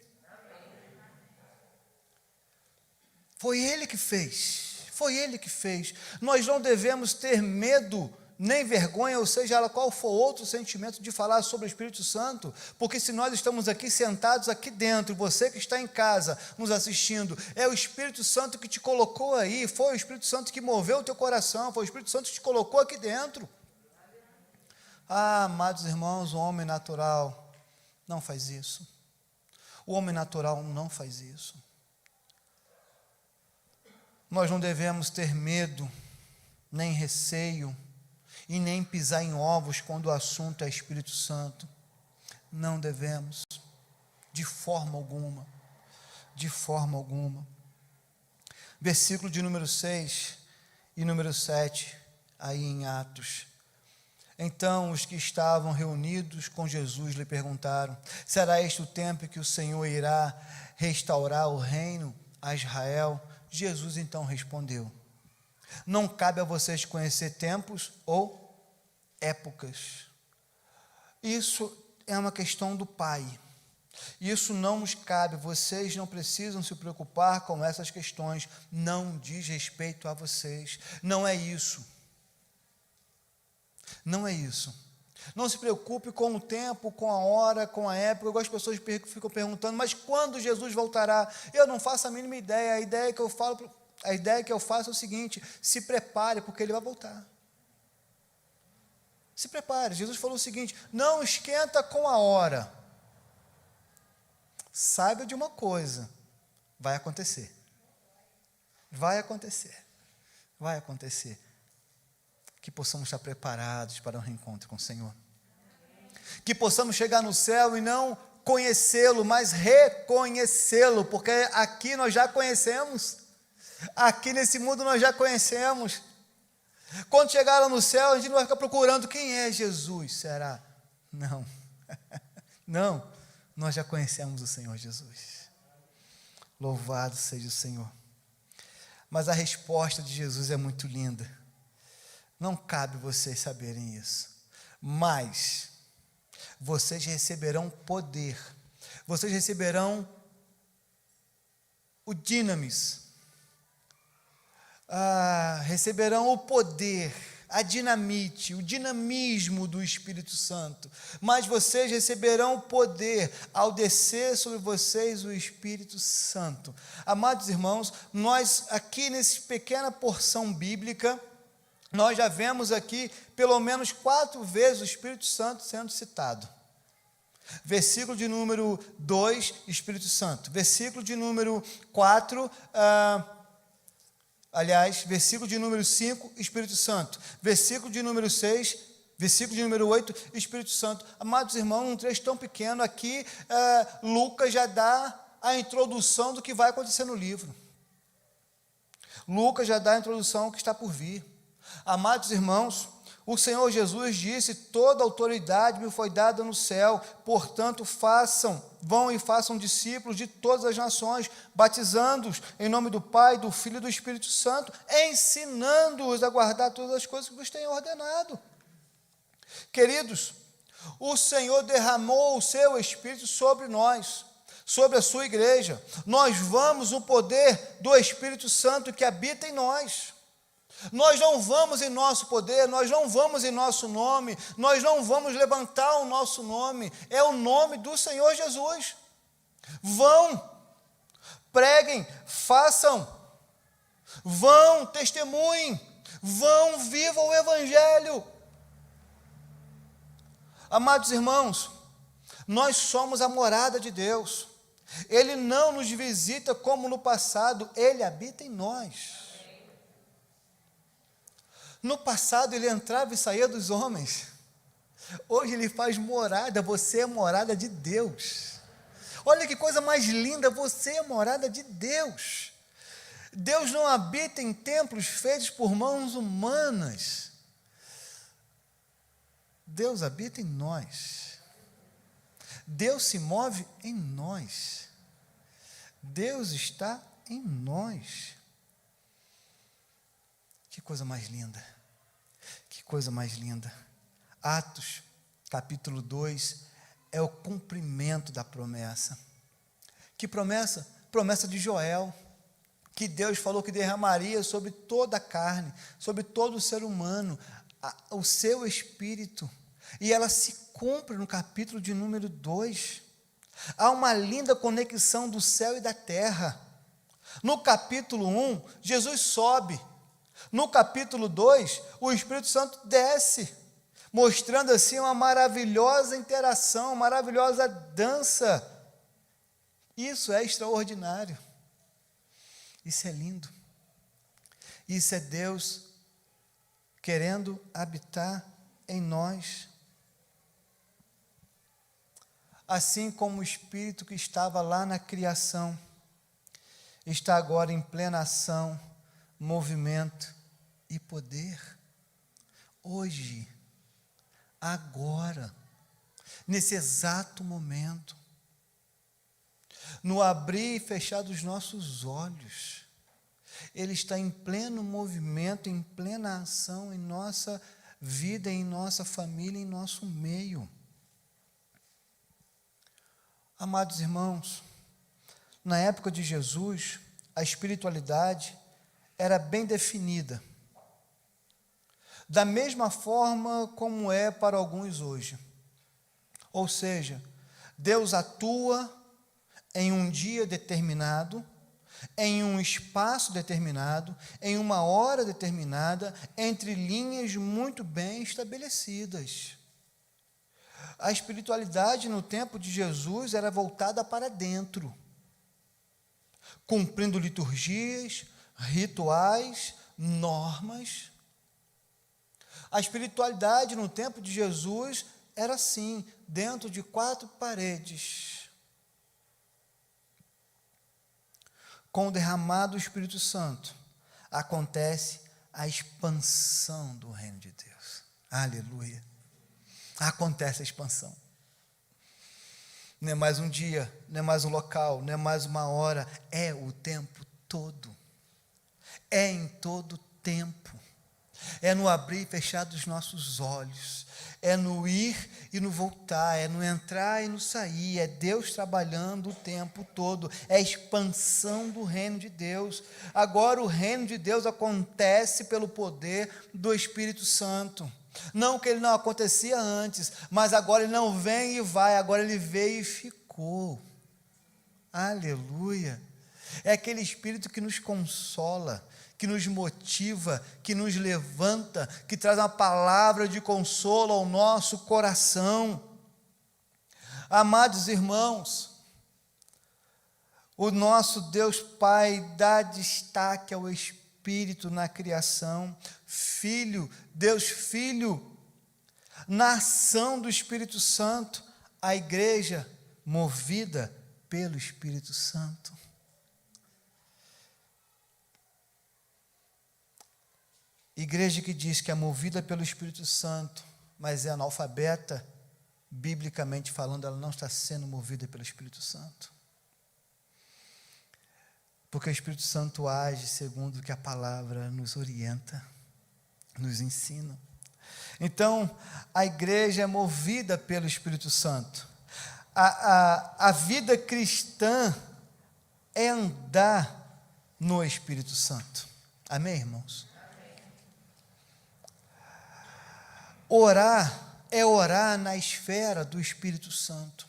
Foi Ele que fez, foi Ele que fez. Nós não devemos ter medo, nem vergonha, ou seja, qual for outro sentimento de falar sobre o Espírito Santo, porque se nós estamos aqui sentados aqui dentro, você que está em casa nos assistindo, é o Espírito Santo que te colocou aí, foi o Espírito Santo que moveu o teu coração, foi o Espírito Santo que te colocou aqui dentro. Ah, amados irmãos, o homem natural não faz isso. O homem natural não faz isso. Nós não devemos ter medo, nem receio, e nem pisar em ovos quando o assunto é Espírito Santo. Não devemos, de forma alguma, de forma alguma. Versículo de número 6 e número 7, aí em Atos. Então os que estavam reunidos com Jesus lhe perguntaram: será este o tempo que o Senhor irá restaurar o reino a Israel? Jesus então respondeu: não cabe a vocês conhecer tempos ou épocas. Isso é uma questão do Pai. Isso não nos cabe, vocês não precisam se preocupar com essas questões, não diz respeito a vocês, não é isso. Não é isso. Não se preocupe com o tempo, com a hora, com a época. Algumas pessoas ficam perguntando: mas quando Jesus voltará? Eu não faço a mínima ideia. A ideia que eu faço é o seguinte: se prepare, porque Ele vai voltar. Se prepare. Jesus falou o seguinte: não esquenta com a hora. Saiba de uma coisa: vai acontecer. Vai acontecer. Vai acontecer. Que possamos estar preparados para um reencontro com o Senhor. Que possamos chegar no céu e não conhecê-lo, mas reconhecê-lo, porque aqui nós já conhecemos. Aqui nesse mundo nós já conhecemos. Quando chegar lá no céu, a gente não vai ficar procurando quem é Jesus, será? Não. Não, nós já conhecemos o Senhor Jesus. Louvado seja o Senhor. Mas a resposta de Jesus é muito linda. Não cabe vocês saberem isso, mas vocês receberão poder, vocês receberão o dinamis, receberão o poder, a dinamite, o dinamismo do Espírito Santo, mas vocês receberão o poder ao descer sobre vocês o Espírito Santo. Amados irmãos, nós aqui nessa pequena porção bíblica, nós já vemos aqui pelo menos 4 vezes o Espírito Santo sendo citado. Versículo de número 2, Espírito Santo. Versículo de número 4, versículo de número 5, Espírito Santo. Versículo de número 6, versículo de número 8, Espírito Santo. Amados irmãos, um trecho tão pequeno aqui, Lucas já dá a introdução do que vai acontecer no livro. Lucas já dá a introdução ao que está por vir. Amados irmãos, o Senhor Jesus disse: toda autoridade me foi dada no céu, portanto vão e façam discípulos de todas as nações, batizando-os em nome do Pai, do Filho e do Espírito Santo, ensinando-os a guardar todas as coisas que vos tenho ordenado. Queridos, o Senhor derramou o seu Espírito sobre nós, sobre a sua igreja. Nós vamos no poder do Espírito Santo que habita em nós. Nós não vamos em nosso poder, nós não vamos em nosso nome, nós não vamos levantar o nosso nome, é o nome do Senhor Jesus. Vão, preguem, façam, vão, testemunhem, vão, vivam o Evangelho. Amados irmãos, nós somos a morada de Deus. Ele não nos visita como no passado, Ele habita em nós. No passado ele entrava e saía dos homens. Hoje ele faz morada, você é morada de Deus. Olha que coisa mais linda, você é morada de Deus. Deus não habita em templos feitos por mãos humanas. Deus habita em nós. Deus se move em nós. Deus está em nós. Que coisa mais linda. Que coisa mais linda. Atos, capítulo 2, é o cumprimento da promessa. Que promessa? Promessa de Joel, que Deus falou que derramaria sobre toda a carne, sobre todo o ser humano, o seu espírito. E ela se cumpre no capítulo de número 2. Há uma linda conexão do céu e da terra. No capítulo 1, Jesus sobe. No capítulo 2, o Espírito Santo desce, mostrando assim uma maravilhosa interação, uma maravilhosa dança. Isso é extraordinário. Isso é lindo. Isso é Deus querendo habitar em nós. Assim como o Espírito que estava lá na criação, está agora em plena ação, movimento e poder. Hoje, agora, nesse exato momento, no abrir e fechar dos nossos olhos, Ele está em pleno movimento, em plena ação em nossa vida, em nossa família, em nosso meio. Amados irmãos, na época de Jesus, a espiritualidade era bem definida, da mesma forma como é para alguns hoje. Ou seja, Deus atua em um dia determinado, em um espaço determinado, em uma hora determinada, entre linhas muito bem estabelecidas. A espiritualidade no tempo de Jesus era voltada para dentro, cumprindo liturgias, rituais, normas. A espiritualidade no tempo de Jesus era assim, dentro de 4 paredes. Com o derramado do Espírito Santo, acontece a expansão do reino de Deus. Aleluia. Acontece a expansão. Não é mais um dia, não é mais um local, não é mais uma hora, é o tempo todo. É em todo tempo. É no abrir e fechar dos nossos olhos. É no ir e no voltar, é no entrar e no sair, é Deus trabalhando o tempo todo, é a expansão do reino de Deus. Agora o reino de Deus acontece pelo poder do Espírito Santo. Não que ele não acontecia antes, mas agora ele não vem e vai, agora ele veio e ficou. Aleluia. É aquele Espírito que nos consola, que nos motiva, que nos levanta, que traz uma palavra de consolo ao nosso coração. Amados irmãos, o nosso Deus Pai dá destaque ao Espírito na criação, Filho, Deus Filho, na ação do Espírito Santo, a igreja movida pelo Espírito Santo. Igreja que diz que é movida pelo Espírito Santo, mas é analfabeta, biblicamente falando, ela não está sendo movida pelo Espírito Santo. Porque o Espírito Santo age segundo o que a palavra nos orienta, nos ensina. Então, a igreja é movida pelo Espírito Santo. A vida cristã é andar no Espírito Santo. Amém, irmãos? Orar é orar na esfera do Espírito Santo.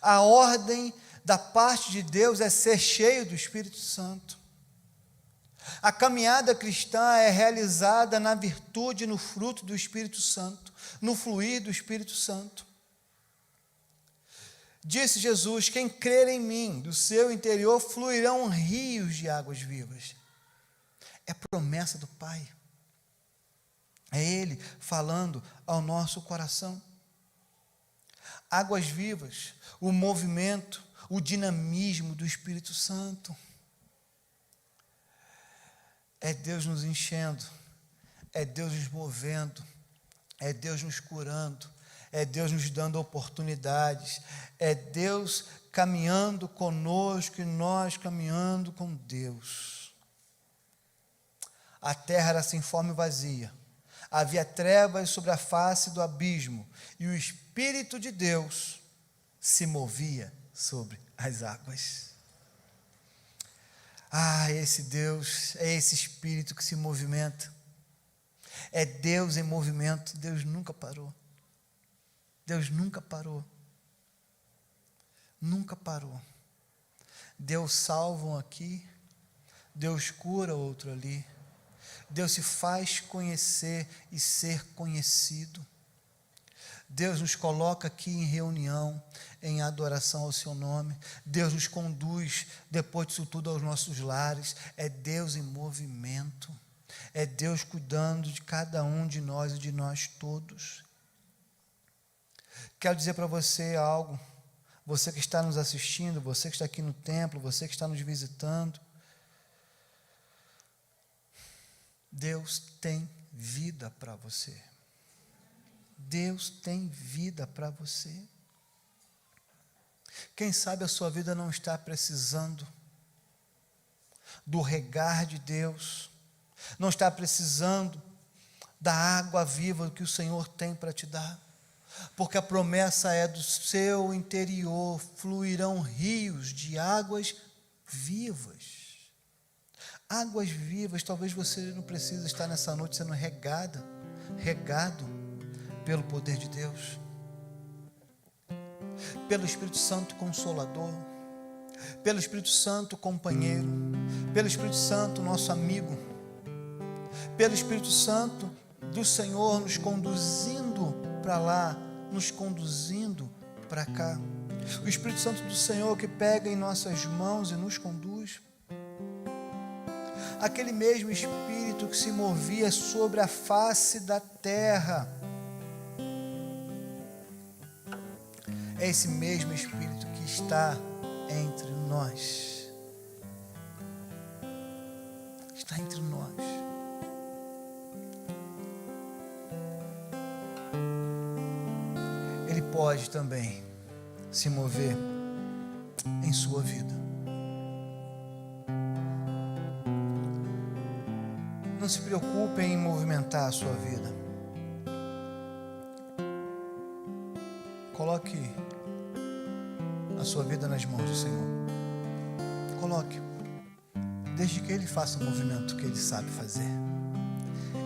A ordem da parte de Deus é ser cheio do Espírito Santo. A caminhada cristã é realizada na virtude e no fruto do Espírito Santo, no fluir do Espírito Santo. Disse Jesus: quem crer em mim, do seu interior fluirão rios de águas vivas. É promessa do Pai. É Ele falando ao nosso coração. Águas vivas, o movimento, o dinamismo do Espírito Santo. É Deus nos enchendo, é Deus nos movendo, é Deus nos curando, é Deus nos dando oportunidades, é Deus caminhando conosco e nós caminhando com Deus. A terra era sem forma e vazia, havia trevas sobre a face do abismo, e o Espírito de Deus se movia sobre as águas. Esse Deus, é esse Espírito que se movimenta, é Deus em movimento. Deus nunca parou, Deus nunca parou, nunca parou. Deus salva um aqui, Deus cura outro ali, Deus se faz conhecer e ser conhecido. Deus nos coloca aqui em reunião, em adoração ao seu nome. Deus nos conduz, depois disso tudo, aos nossos lares. É Deus em movimento. É Deus cuidando de cada um de nós e de nós todos. Quero dizer para você algo. Você que está nos assistindo, você que está aqui no templo, você que está nos visitando. Deus tem vida para você. Deus tem vida para você. Quem sabe a sua vida não está precisando do regar de Deus, não está precisando da água viva que o Senhor tem para te dar, porque a promessa é: do seu interior fluirão rios de águas vivas. Águas vivas. Talvez você não precise estar nessa noite sendo regado pelo poder de Deus, pelo Espírito Santo Consolador, pelo Espírito Santo Companheiro, pelo Espírito Santo Nosso Amigo, pelo Espírito Santo do Senhor nos conduzindo para lá, nos conduzindo para cá. O Espírito Santo do Senhor que pega em nossas mãos e nos conduz. Aquele mesmo Espírito que se movia sobre a face da terra. É esse mesmo Espírito que está entre nós. Está entre nós. Ele pode também se mover em sua vida. Não se preocupe em movimentar a sua vida. Coloque a sua vida nas mãos do Senhor. Coloque. Desde que Ele faça o movimento que Ele sabe fazer.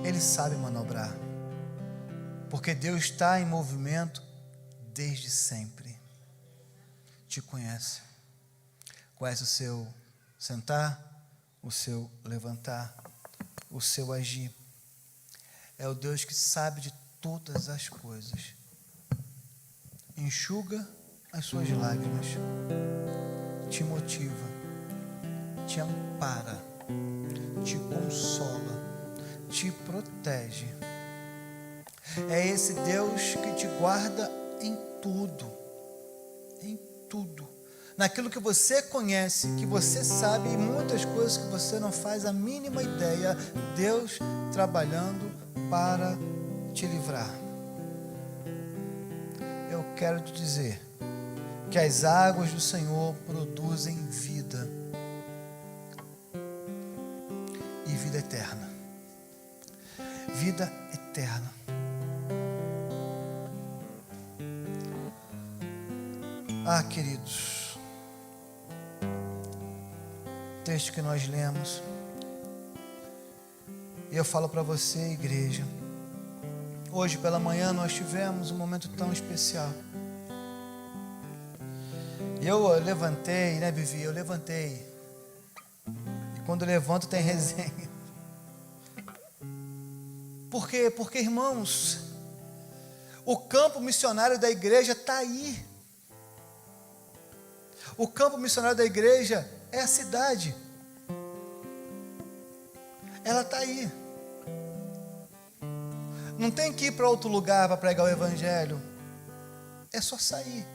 Ele sabe manobrar. Porque Deus está em movimento desde sempre. Te conhece. Conhece o seu sentar, o seu levantar, o seu agir. É o Deus que sabe de todas as coisas. Enxuga as suas lágrimas, te motiva, te ampara, te consola, te protege. É esse Deus que te guarda em tudo, naquilo que você conhece, que você sabe, e muitas coisas que você não faz a mínima ideia. Deus trabalhando para te livrar. Eu quero te dizer que as águas do Senhor produzem vida e vida eterna. Vida eterna. Queridos, o texto que nós lemos, e eu falo para você, igreja, hoje pela manhã nós tivemos um momento tão especial. Eu levantei, né, Vivi? Eu levantei. E quando eu levanto tem resenha. Por quê? Porque, irmãos, o campo missionário da igreja está aí. O campo missionário da igreja é a cidade. Ela está aí. Não tem que ir para outro lugar para pregar o evangelho. É só sair.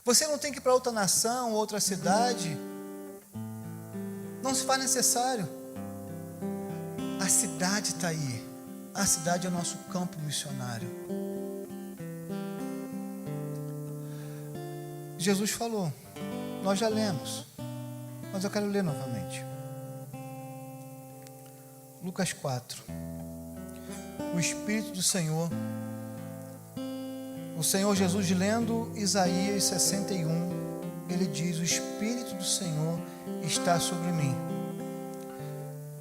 Você não tem que ir para outra nação, outra cidade. Não se faz necessário. A cidade está aí. A cidade é o nosso campo missionário. Jesus falou, nós já lemos, mas eu quero ler novamente. Lucas 4. O Espírito do Senhor, o Senhor Jesus lendo Isaías 61, ele diz, o Espírito do Senhor está sobre mim,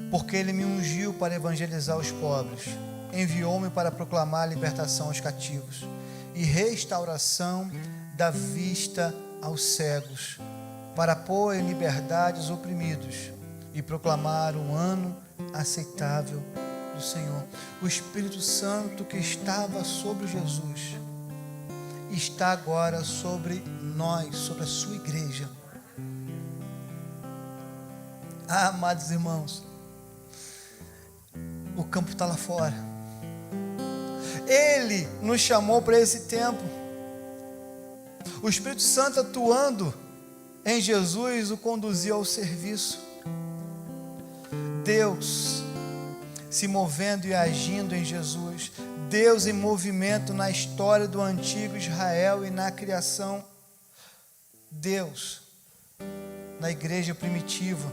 porque ele me ungiu para evangelizar os pobres, enviou-me para proclamar a libertação aos cativos e restauração da vista aos cegos, para pôr em liberdade os oprimidos e proclamar um ano aceitável do Senhor. O Espírito Santo que estava sobre Jesus está agora sobre nós, sobre a sua igreja. Amados irmãos, o campo está lá fora. Ele nos chamou para esse tempo. O Espírito Santo atuando em Jesus o conduziu ao serviço. Deus se movendo e agindo em Jesus. Deus em movimento na história do antigo Israel e na criação. Deus na igreja primitiva,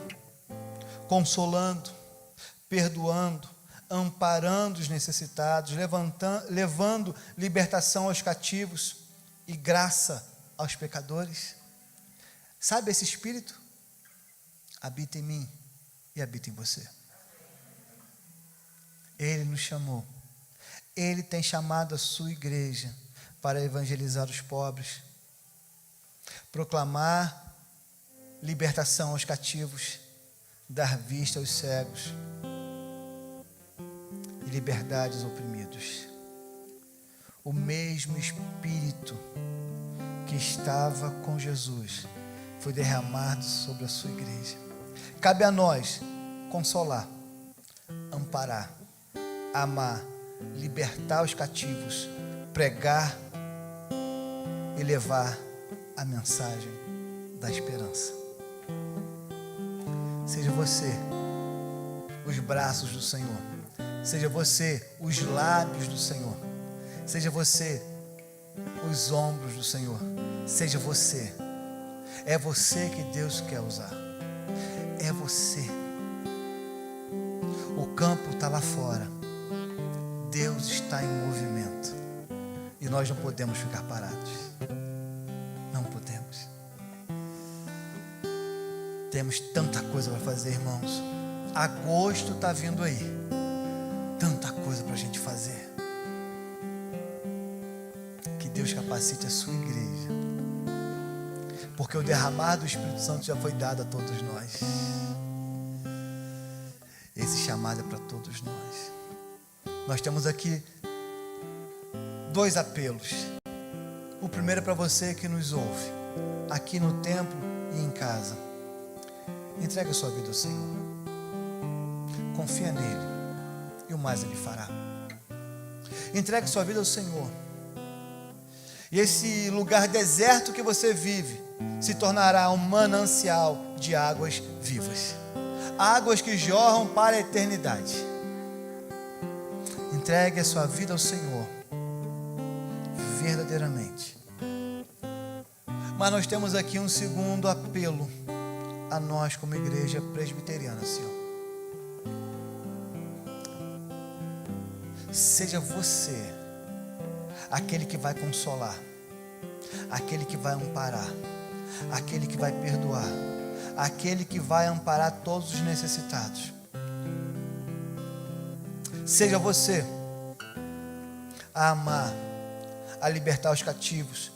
consolando, perdoando, amparando os necessitados, levando libertação aos cativos e graça aos pecadores. Sabe esse Espírito? Habita em mim e habita em você. Ele nos chamou. Ele tem chamado a sua igreja para evangelizar os pobres, proclamar libertação aos cativos, dar vista aos cegos e liberdade aos oprimidos. O mesmo Espírito que estava com Jesus foi derramado sobre a sua igreja. Cabe a nós consolar, amparar, amar, libertar os cativos, pregar e levar a mensagem da esperança. Seja você os braços do Senhor, seja você os lábios do Senhor, seja você os ombros do Senhor, seja você. É você que Deus quer usar. É você. O campo está lá fora. Deus está em movimento. E nós não podemos ficar parados. Não podemos. Temos tanta coisa para fazer, irmãos. Agosto está vindo aí. Tanta coisa para a gente fazer. Que Deus capacite a sua igreja. Porque o derramar do Espírito Santo já foi dado a todos nós. Esse chamado é para todos nós. Nós temos aqui 2 apelos. O primeiro é para você que nos ouve, aqui no templo e em casa. Entregue a sua vida ao Senhor. Confia nele e o mais Ele fará. Entregue a sua vida ao Senhor. E esse lugar deserto que você vive se tornará um manancial de águas vivas. Águas que jorram para a eternidade. Entregue a sua vida ao Senhor, verdadeiramente. Mas nós temos aqui um segundo apelo a nós como igreja presbiteriana, Senhor. Seja você aquele que vai consolar, aquele que vai amparar, aquele que vai perdoar, aquele que vai amparar todos os necessitados. Seja você a amar, a libertar os cativos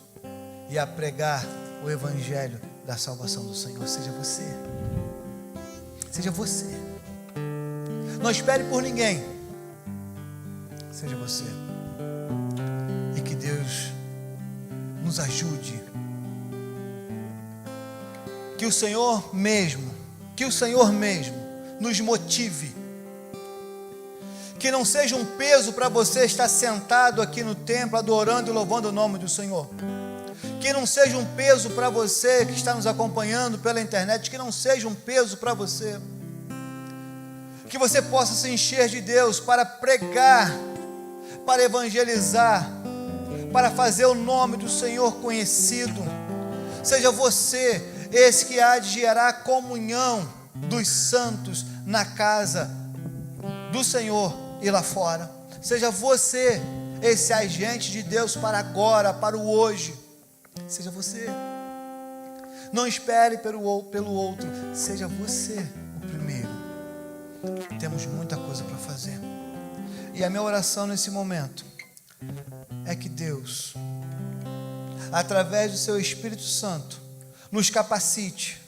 e a pregar o evangelho da salvação do Senhor. Seja você. Seja você. Não espere por ninguém. Seja você. E que Deus nos ajude. Que o Senhor mesmo nos motive. Que não seja um peso para você estar sentado aqui no templo, adorando e louvando o nome do Senhor. Que não seja um peso para você que está nos acompanhando pela internet, que não seja um peso para você. Que você possa se encher de Deus para pregar, para evangelizar, para fazer o nome do Senhor conhecido. Seja você esse que há de gerar a comunhão dos santos na casa do Senhor e lá fora. Seja você esse agente de Deus para agora, para o hoje. Seja você. Não espere pelo outro. Seja você o primeiro. Temos muita coisa para fazer. E a minha oração nesse momento é que Deus, através do seu Espírito Santo, nos capacite,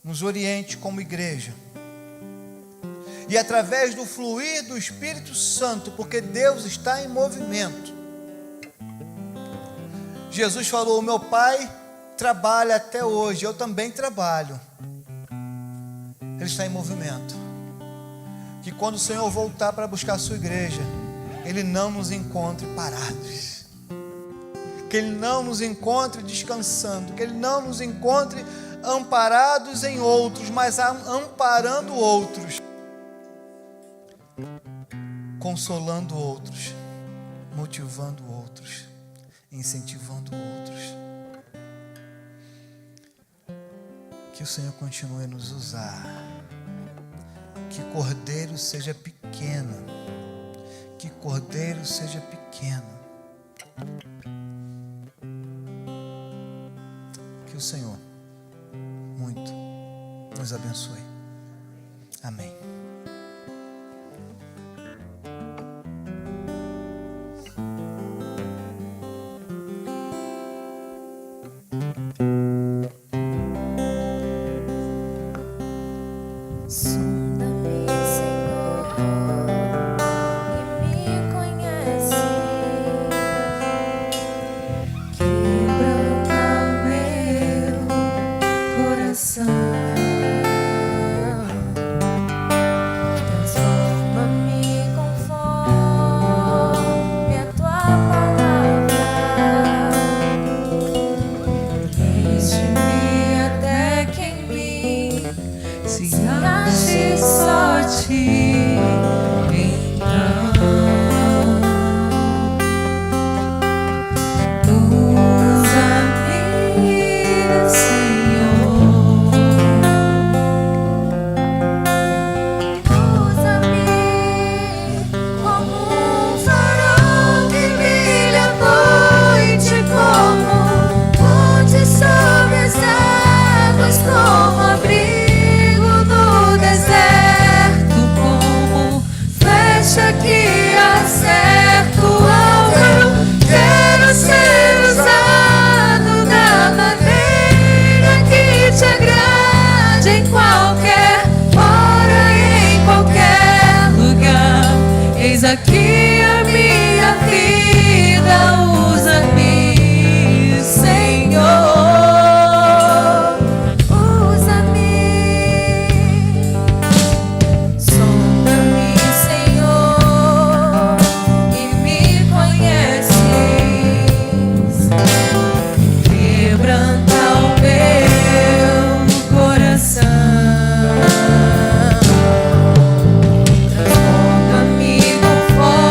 nos oriente como igreja. E através do fluir do Espírito Santo, porque Deus está em movimento. Jesus falou: o meu Pai trabalha até hoje, eu também trabalho. Ele está em movimento. Que quando o Senhor voltar para buscar a sua igreja, Ele não nos encontre parados. Que Ele não nos encontre descansando. Que Ele não nos encontre amparados em outros, mas amparando outros. Consolando outros, motivando outros, incentivando outros. Que o Senhor continue a nos usar. Que cordeiro seja pequeno. Que cordeiro seja pequeno. Que o Senhor muito nos abençoe. Amém. Aqui a minha vida, usa-me, Senhor, usa-me, sonda-me, Senhor, e me conheces, quebranta o meu coração. For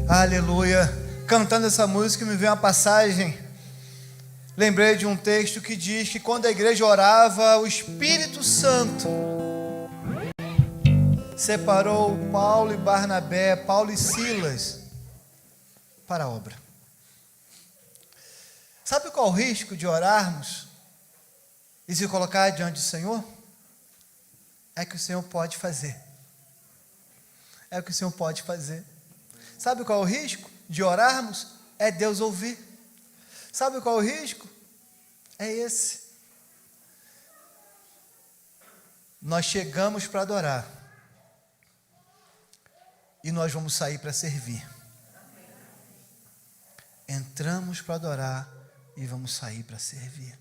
Aleluia. Cantando essa música me veio uma passagem. Lembrei de um texto que diz que quando a igreja orava, o Espírito Santo separou Paulo e Barnabé, Paulo e Silas, para a obra. Sabe qual é o risco de orarmos e se colocar diante do Senhor? É que o Senhor pode fazer. É o que o Senhor pode fazer. Sabe qual é o risco de orarmos? É Deus ouvir. Sabe qual é o risco? É esse. Nós chegamos para adorar e nós vamos sair para servir. Entramos para adorar e vamos sair para servir.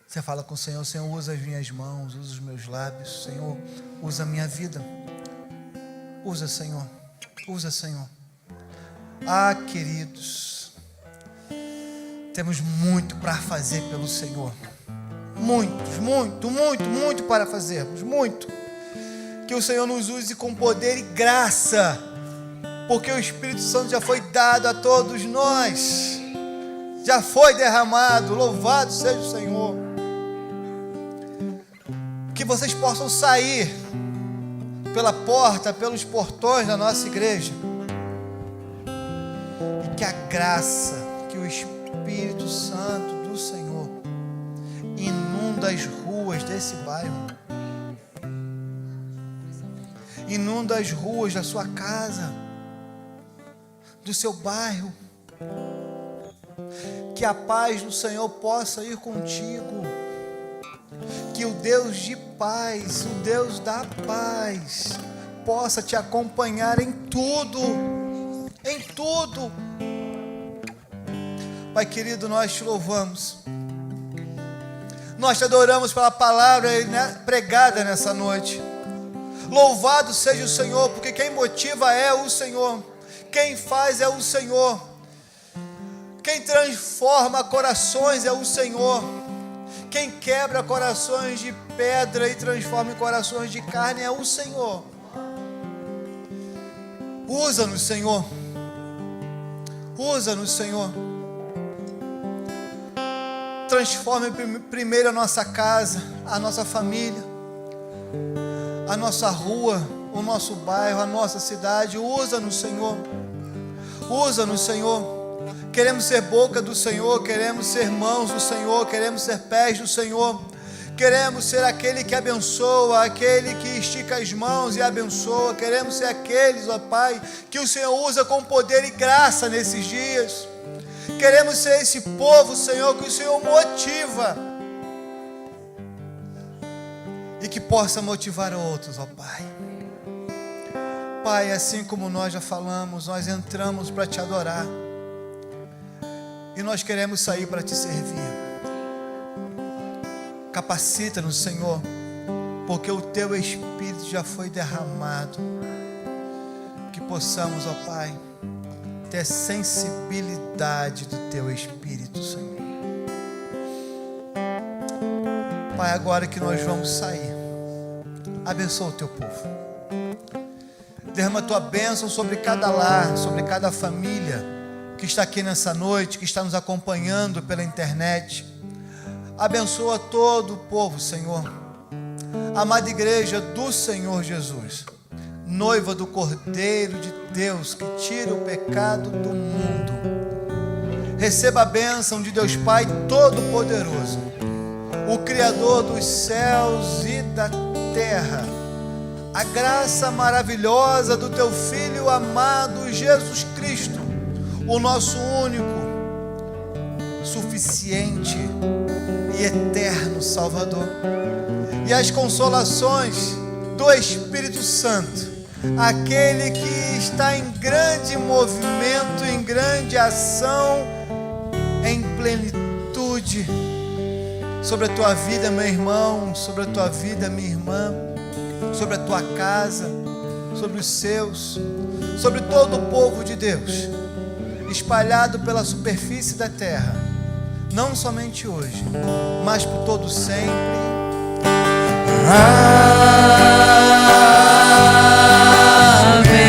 Você fala com o Senhor: Senhor, usa as minhas mãos, usa os meus lábios, Senhor, usa a minha vida. Usa, Senhor, usa, Senhor. Ah, queridos, temos muito para fazer pelo Senhor. Muito para fazermos, muito. Que o Senhor nos use com poder e graça, porque o Espírito Santo já foi dado a todos nós, já foi derramado. Louvado seja o Senhor. Que vocês possam sair pela porta, pelos portões da nossa igreja, e que a graça, que o Espírito Santo do Senhor inunda as ruas desse bairro, inunda as ruas da sua casa, do seu bairro. Que a paz do Senhor possa ir contigo. Que o Deus de paz, o Deus da paz, possa te acompanhar em tudo. Em tudo. Pai querido, nós te louvamos. Nós te adoramos pela palavra pregada nessa noite. Louvado seja o Senhor, porque quem motiva é o Senhor. Quem faz é o Senhor. Quem transforma corações é o Senhor. Quem quebra corações de pedra e transforma em corações de carne é o Senhor. Usa-nos, Senhor. Usa-nos, Senhor. Transforme primeiro a nossa casa, a nossa família, a nossa rua, o nosso bairro, a nossa cidade. Usa-nos, Senhor. Usa-nos, Senhor. Queremos ser boca do Senhor, queremos ser mãos do Senhor, queremos ser pés do Senhor. Queremos ser aquele que abençoa, aquele que estica as mãos e abençoa. Queremos ser aqueles, ó Pai, que o Senhor usa com poder e graça nesses dias. Queremos ser esse povo, Senhor, que o Senhor motiva e que possa motivar outros, ó Pai. Pai, assim como nós já falamos, nós entramos para te adorar e nós queremos sair para te servir. Capacita-nos, Senhor, porque o Teu Espírito já foi derramado. Que possamos, ó Pai, ter sensibilidade do Teu Espírito, Senhor. Pai, agora que nós vamos sair, abençoa o Teu povo. Derrama a Tua bênção sobre cada lar, sobre cada família que está aqui nessa noite, que está nos acompanhando pela internet. Abençoa todo o povo, Senhor. Amada igreja do Senhor Jesus, noiva do Cordeiro de Deus, que tira o pecado do mundo. Receba a bênção de Deus Pai Todo-Poderoso, o Criador dos céus e da terra. A graça maravilhosa do Teu Filho amado Jesus Cristo, o nosso único, suficiente e eterno Salvador, e as consolações do Espírito Santo, aquele que está em grande movimento, em grande ação, em plenitude, sobre a tua vida, meu irmão, sobre a tua vida, minha irmã, sobre a tua casa, sobre os seus, sobre todo o povo de Deus, espalhado pela superfície da terra, não somente hoje, mas por todo sempre. Amém.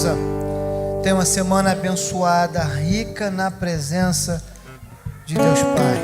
casa. Tenha uma semana abençoada, rica na presença de Deus Pai.